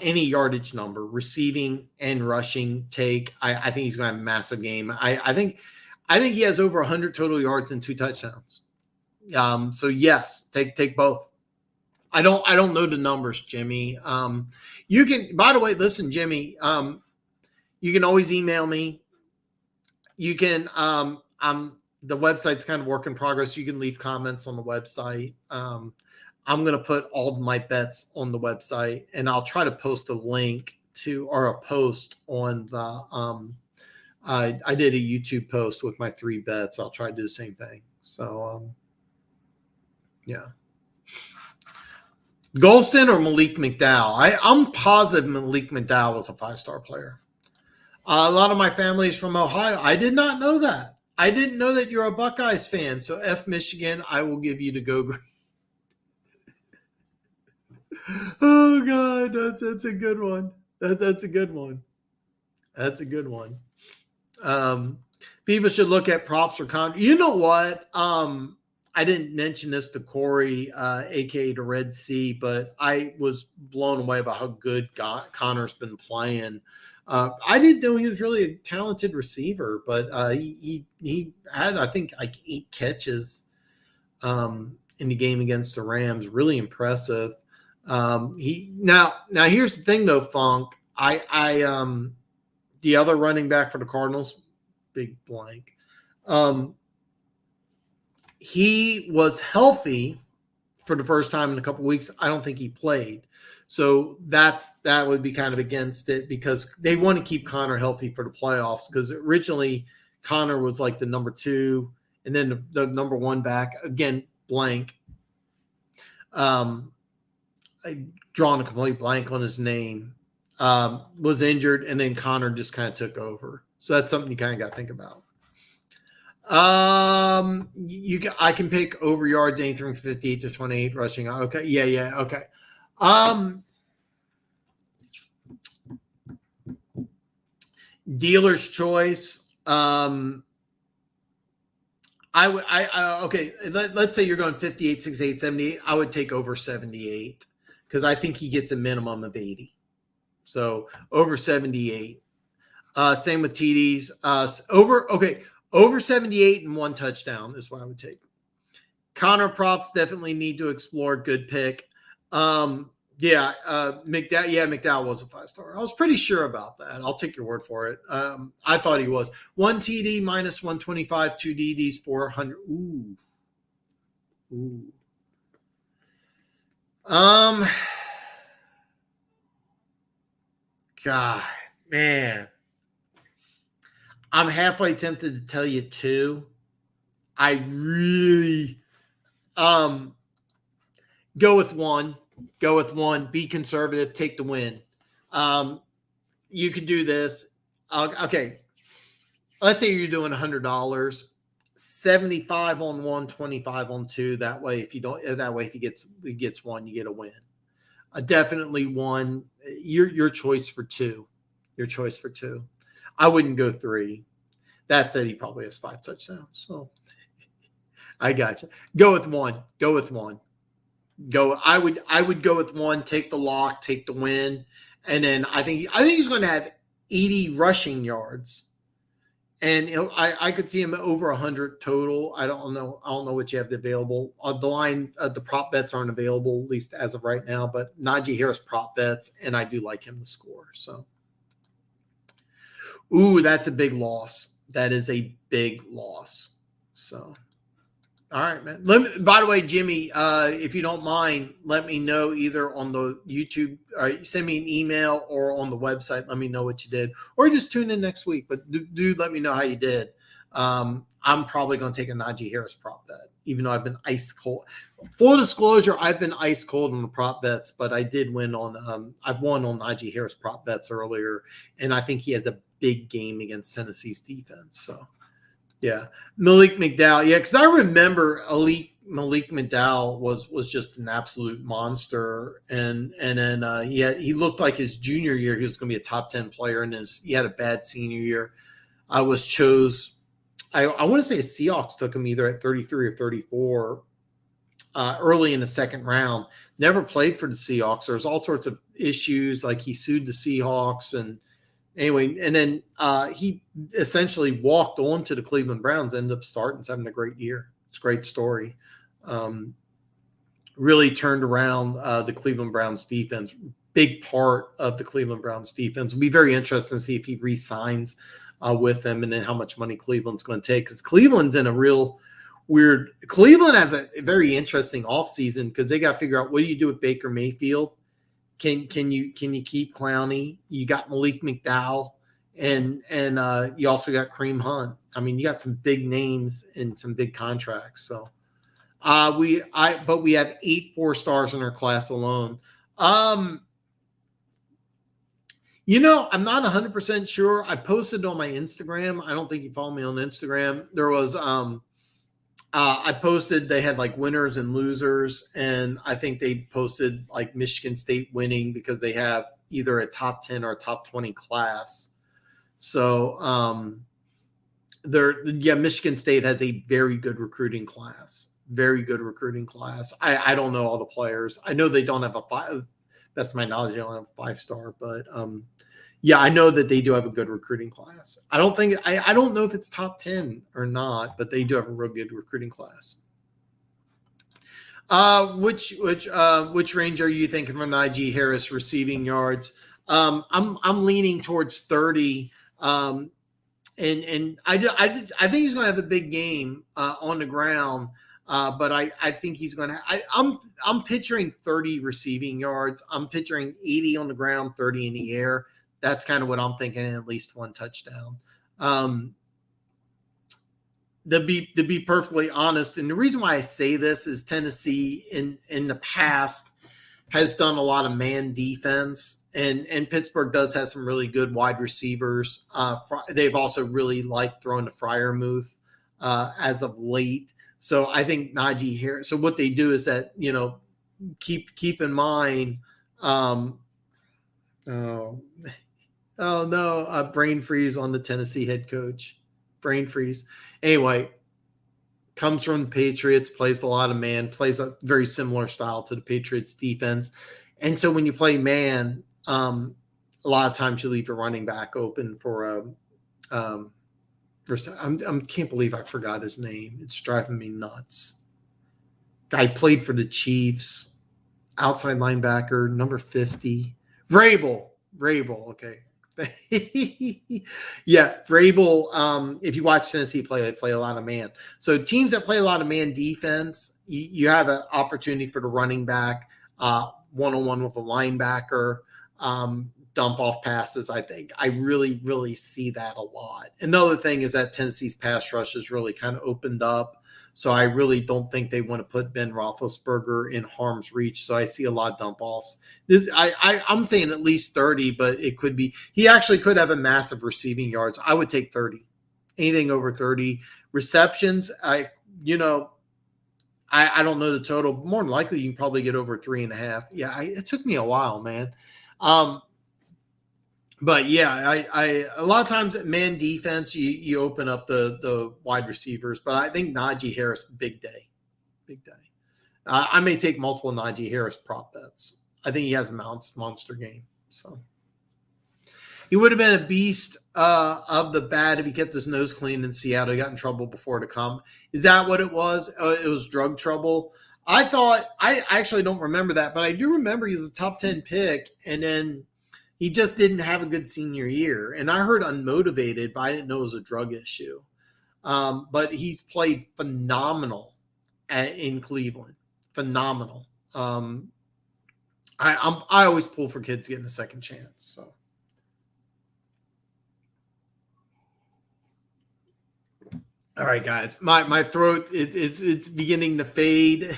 Any yardage number, receiving and rushing, take. I think he's going to have a massive game. I think he has over 100 total yards and 2 touchdowns. So yes, take both. I don't know the numbers, Jimmy. You can, by the way, listen, Jimmy, you can always email me. You can, the website's kind of work in progress. You can leave comments on the website. I'm going to put all of my bets on the website, and I'll try to post a link or a post on the, I did a YouTube post with my 3 bets. I'll try to do the same thing. So, yeah. Golston or Malik McDowell? I'm positive Malik McDowell was a 5-star player. A lot of my family is from Ohio. I did not know that. I didn't know that you're a Buckeyes fan. So F Michigan, I will give you the go green. Oh God, that's a good one. That's a good one. That's a good one. People should look at props for Connor. You know what? I didn't mention this to Corey, aka the Red Sea, but I was blown away by how good Connor's been playing. I didn't know he was really a talented receiver, but he had, I think, like 8 catches in the game against the Rams. Really impressive. Now here's the thing though, Funk. The other running back for the Cardinals, big blank. He was healthy for the first time in a couple of weeks. I don't think he played. So that would be kind of against it because they want to keep Connor healthy for the playoffs, because originally Connor was like the number 2 and then the number 1 back, again, blank. I drawn a complete blank on his name, was injured, and then Connor just kind of took over. So that's something you kind of got to think about. I can pick over yards anything from 58 to 28 rushing. Okay. Yeah. Okay. Dealer's choice. Okay. Let's say you're going 58, 68, 78. I would take over 78 because I think he gets a minimum of 80. So over 78. Same with TDs. Over 78 and one touchdown is what I would take. Connor props definitely need to explore. Good pick. McDowell was a 5-star. I was pretty sure about that. I'll take your word for it. I thought he was. 1 TD minus 125, 2 DDs, 400. Ooh. God, man. I'm halfway tempted to tell you 2. I really go with 1. Go with 1. Be conservative. Take the win. You could do this. Okay. Let's say you're doing $100. 75 on 1, 25 on 2. That way, if he gets 1, you get a win. Definitely 1. Your choice for 2. Your choice for 2. I wouldn't go 3. That said, he probably has 5 touchdowns. So I got you. Go with 1. Go with 1. I would go with 1. Take the lock. Take the win. And then I think he's going to have 80 rushing yards. And I could see him over 100 total. I don't know what you have available. The line, the prop bets aren't available, at least as of right now. But Najee Harris prop bets, and I do like him to score. So, that's a big loss. That is a big loss. So, all right, man. By the way, Jimmy, if you don't mind, let me know either on the YouTube, send me an email, or on the website. Let me know what you did, or just tune in next week. But do let me know how you did. I'm probably going to take a Najee Harris prop bet, even though I've been ice cold. Full disclosure, I've been ice cold on the prop bets, but I did win on. I've won on Najee Harris prop bets earlier, and I think he has a big game against Tennessee's defense. So. Yeah, Malik McDowell. Yeah, because I remember Malik McDowell was just an absolute monster, and then he looked like his junior year he was going to be a top 10 player, and he had a bad senior year. I want to say the Seahawks took him either at 33 or 34 early in the second round. Never played for the Seahawks. There's all sorts of issues, like he sued the Seahawks and. Anyway, and then he essentially walked on to the Cleveland Browns, ended up starting, having a great year. It's a great story. Really turned around the Cleveland Browns defense. Big part of the Cleveland Browns defense. It'll be very interesting to see if he re-signs with them, and then how much money Cleveland's going to take. Because Cleveland's in a real weird – Cleveland has a very interesting offseason because they got to figure out what do you do with Baker Mayfield. Can you keep Clowney? You got Malik McDowell, and you also got Kareem Hunt. I mean, you got some big names and some big contracts. So we have 8 4-stars in our class alone. I'm not 100% sure. I posted on my Instagram. I don't think you follow me on Instagram. There was I posted, they had like winners and losers, and I think they posted like Michigan State winning because they have either a top 10 or a top 20 class. So Michigan State has a very good recruiting class. Very good recruiting class. I don't know all the players. I know they don't have a 5. That's my knowledge. They don't have a 5-star, but I know that they do have a good recruiting class. I don't know if it's top 10 or not, but they do have a real good recruiting class. Which range are you thinking for Najee Harris receiving yards? I'm leaning towards 30. And I think he's going to have a big game on the ground. But I think he's going to. I'm picturing 30 receiving yards. I'm picturing 80 on the ground, 30 in the air. That's kind of what I'm thinking. At least 1 touchdown. To be perfectly honest, and the reason why I say this is Tennessee in the past has done a lot of man defense, and Pittsburgh does have some really good wide receivers. They've also really liked throwing to Freiermuth as of late. So I think Najee here. So what they do is that keep in mind. Oh no, brain freeze on the Tennessee head coach. Brain freeze. Anyway, comes from the Patriots, plays a lot of man, plays a very similar style to the Patriots defense. And so when you play man, a lot of times you leave your running back open for a I can't believe I forgot his name. It's driving me nuts. Guy played for the Chiefs, outside linebacker, number 50. Vrabel. Okay. Yeah, Vrabel. If you watch Tennessee play, they play a lot of man. So teams that play a lot of man defense, you have an opportunity for the running back, one-on-one with a linebacker, dump off passes. I think I really, really see that a lot. Another thing is that Tennessee's pass rush has really kind of opened up. So I really don't think they want to put Ben Roethlisberger in harm's reach. So I see a lot of dump offs. I'm saying at least 30, but it could be. He actually could have a massive receiving yards. I would take 30. Anything over 30 receptions. I don't know the total. More than likely, you can probably get over 3.5. Yeah, it took me a while, man. But yeah, I a lot of times at man defense, you open up the wide receivers. But I think Najee Harris, big day. I may take multiple Najee Harris prop bets. I think he has a monster game. So he would have been a beast of the bat if he kept his nose clean in Seattle. He got in trouble before to come. Is that what it was? It was drug trouble. I actually don't remember that, but I do remember he was a top 10 pick, and then he just didn't have a good senior year. And I heard unmotivated, but I didn't know it was a drug issue. But he's played phenomenal in Cleveland. Phenomenal. I always pull for kids getting a second chance. So. All right, guys. My throat, it's beginning to fade.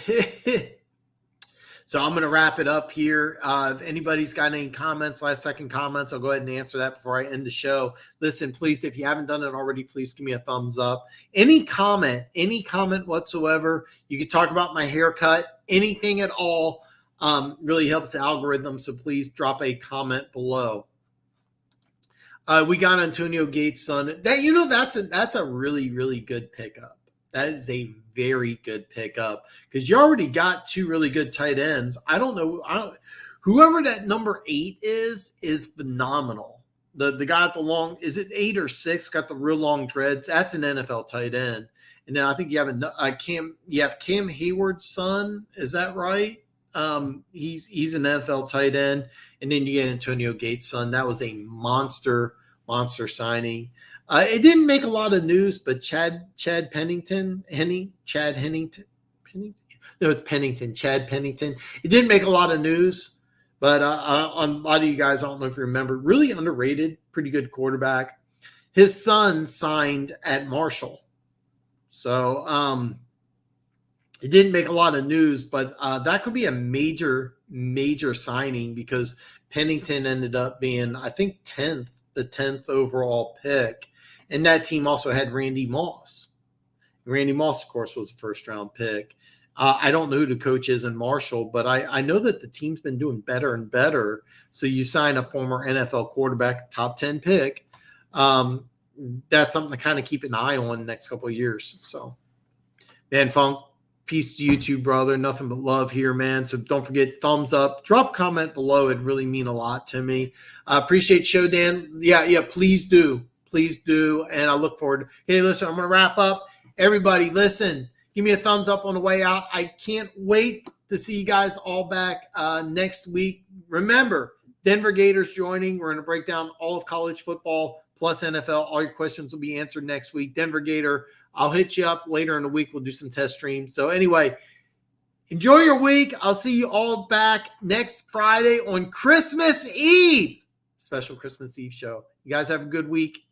So I'm going to wrap it up here. If anybody's got any comments, last second comments, I'll go ahead and answer that before I end the show. Listen, please, if you haven't done it already, please give me a thumbs up. Any comment whatsoever. You can talk about my haircut, anything at all, really helps the algorithm. So please drop a comment below. We got Antonio Gates' son. That's a really, really good pickup. That is a very good pickup because you already got two really good tight ends. I don't know. Whoever that number 8 is phenomenal. The guy at the long, is it 8 or 6? Got the real long dreads. That's an NFL tight end. And now I think you have Cam Hayward's son. Is that right? He's an NFL tight end. And then you get Antonio Gates' son. That was a monster signing. It didn't make a lot of news, but Chad Pennington. It didn't make a lot of news, but on a lot of you guys, I don't know if you remember, really underrated, pretty good quarterback. His son signed at Marshall. So it didn't make a lot of news, but that could be a major signing because Pennington ended up being, I think, the 10th overall pick. And that team also had Randy Moss. Randy Moss, of course, was a first-round pick. I don't know who the coach is in Marshall, but I know that the team's been doing better and better. So you sign a former NFL quarterback, top 10 pick. That's something to kind of keep an eye on the next couple of years. So, man, Funk, peace to you too, brother. Nothing but love here, man. So don't forget, thumbs up. Drop a comment below. It'd really mean a lot to me. I appreciate show, Dan. Yeah, please do. Please do. And I look forward. Hey, listen, I'm going to wrap up. Everybody, listen, give me a thumbs up on the way out. I can't wait to see you guys all back next week. Remember, Denver Gators joining. We're going to break down all of college football plus NFL. All your questions will be answered next week. Denver Gator, I'll hit you up later in the week. We'll do some test streams. So anyway, enjoy your week. I'll see you all back next Friday on Christmas Eve. Special Christmas Eve show. You guys have a good week.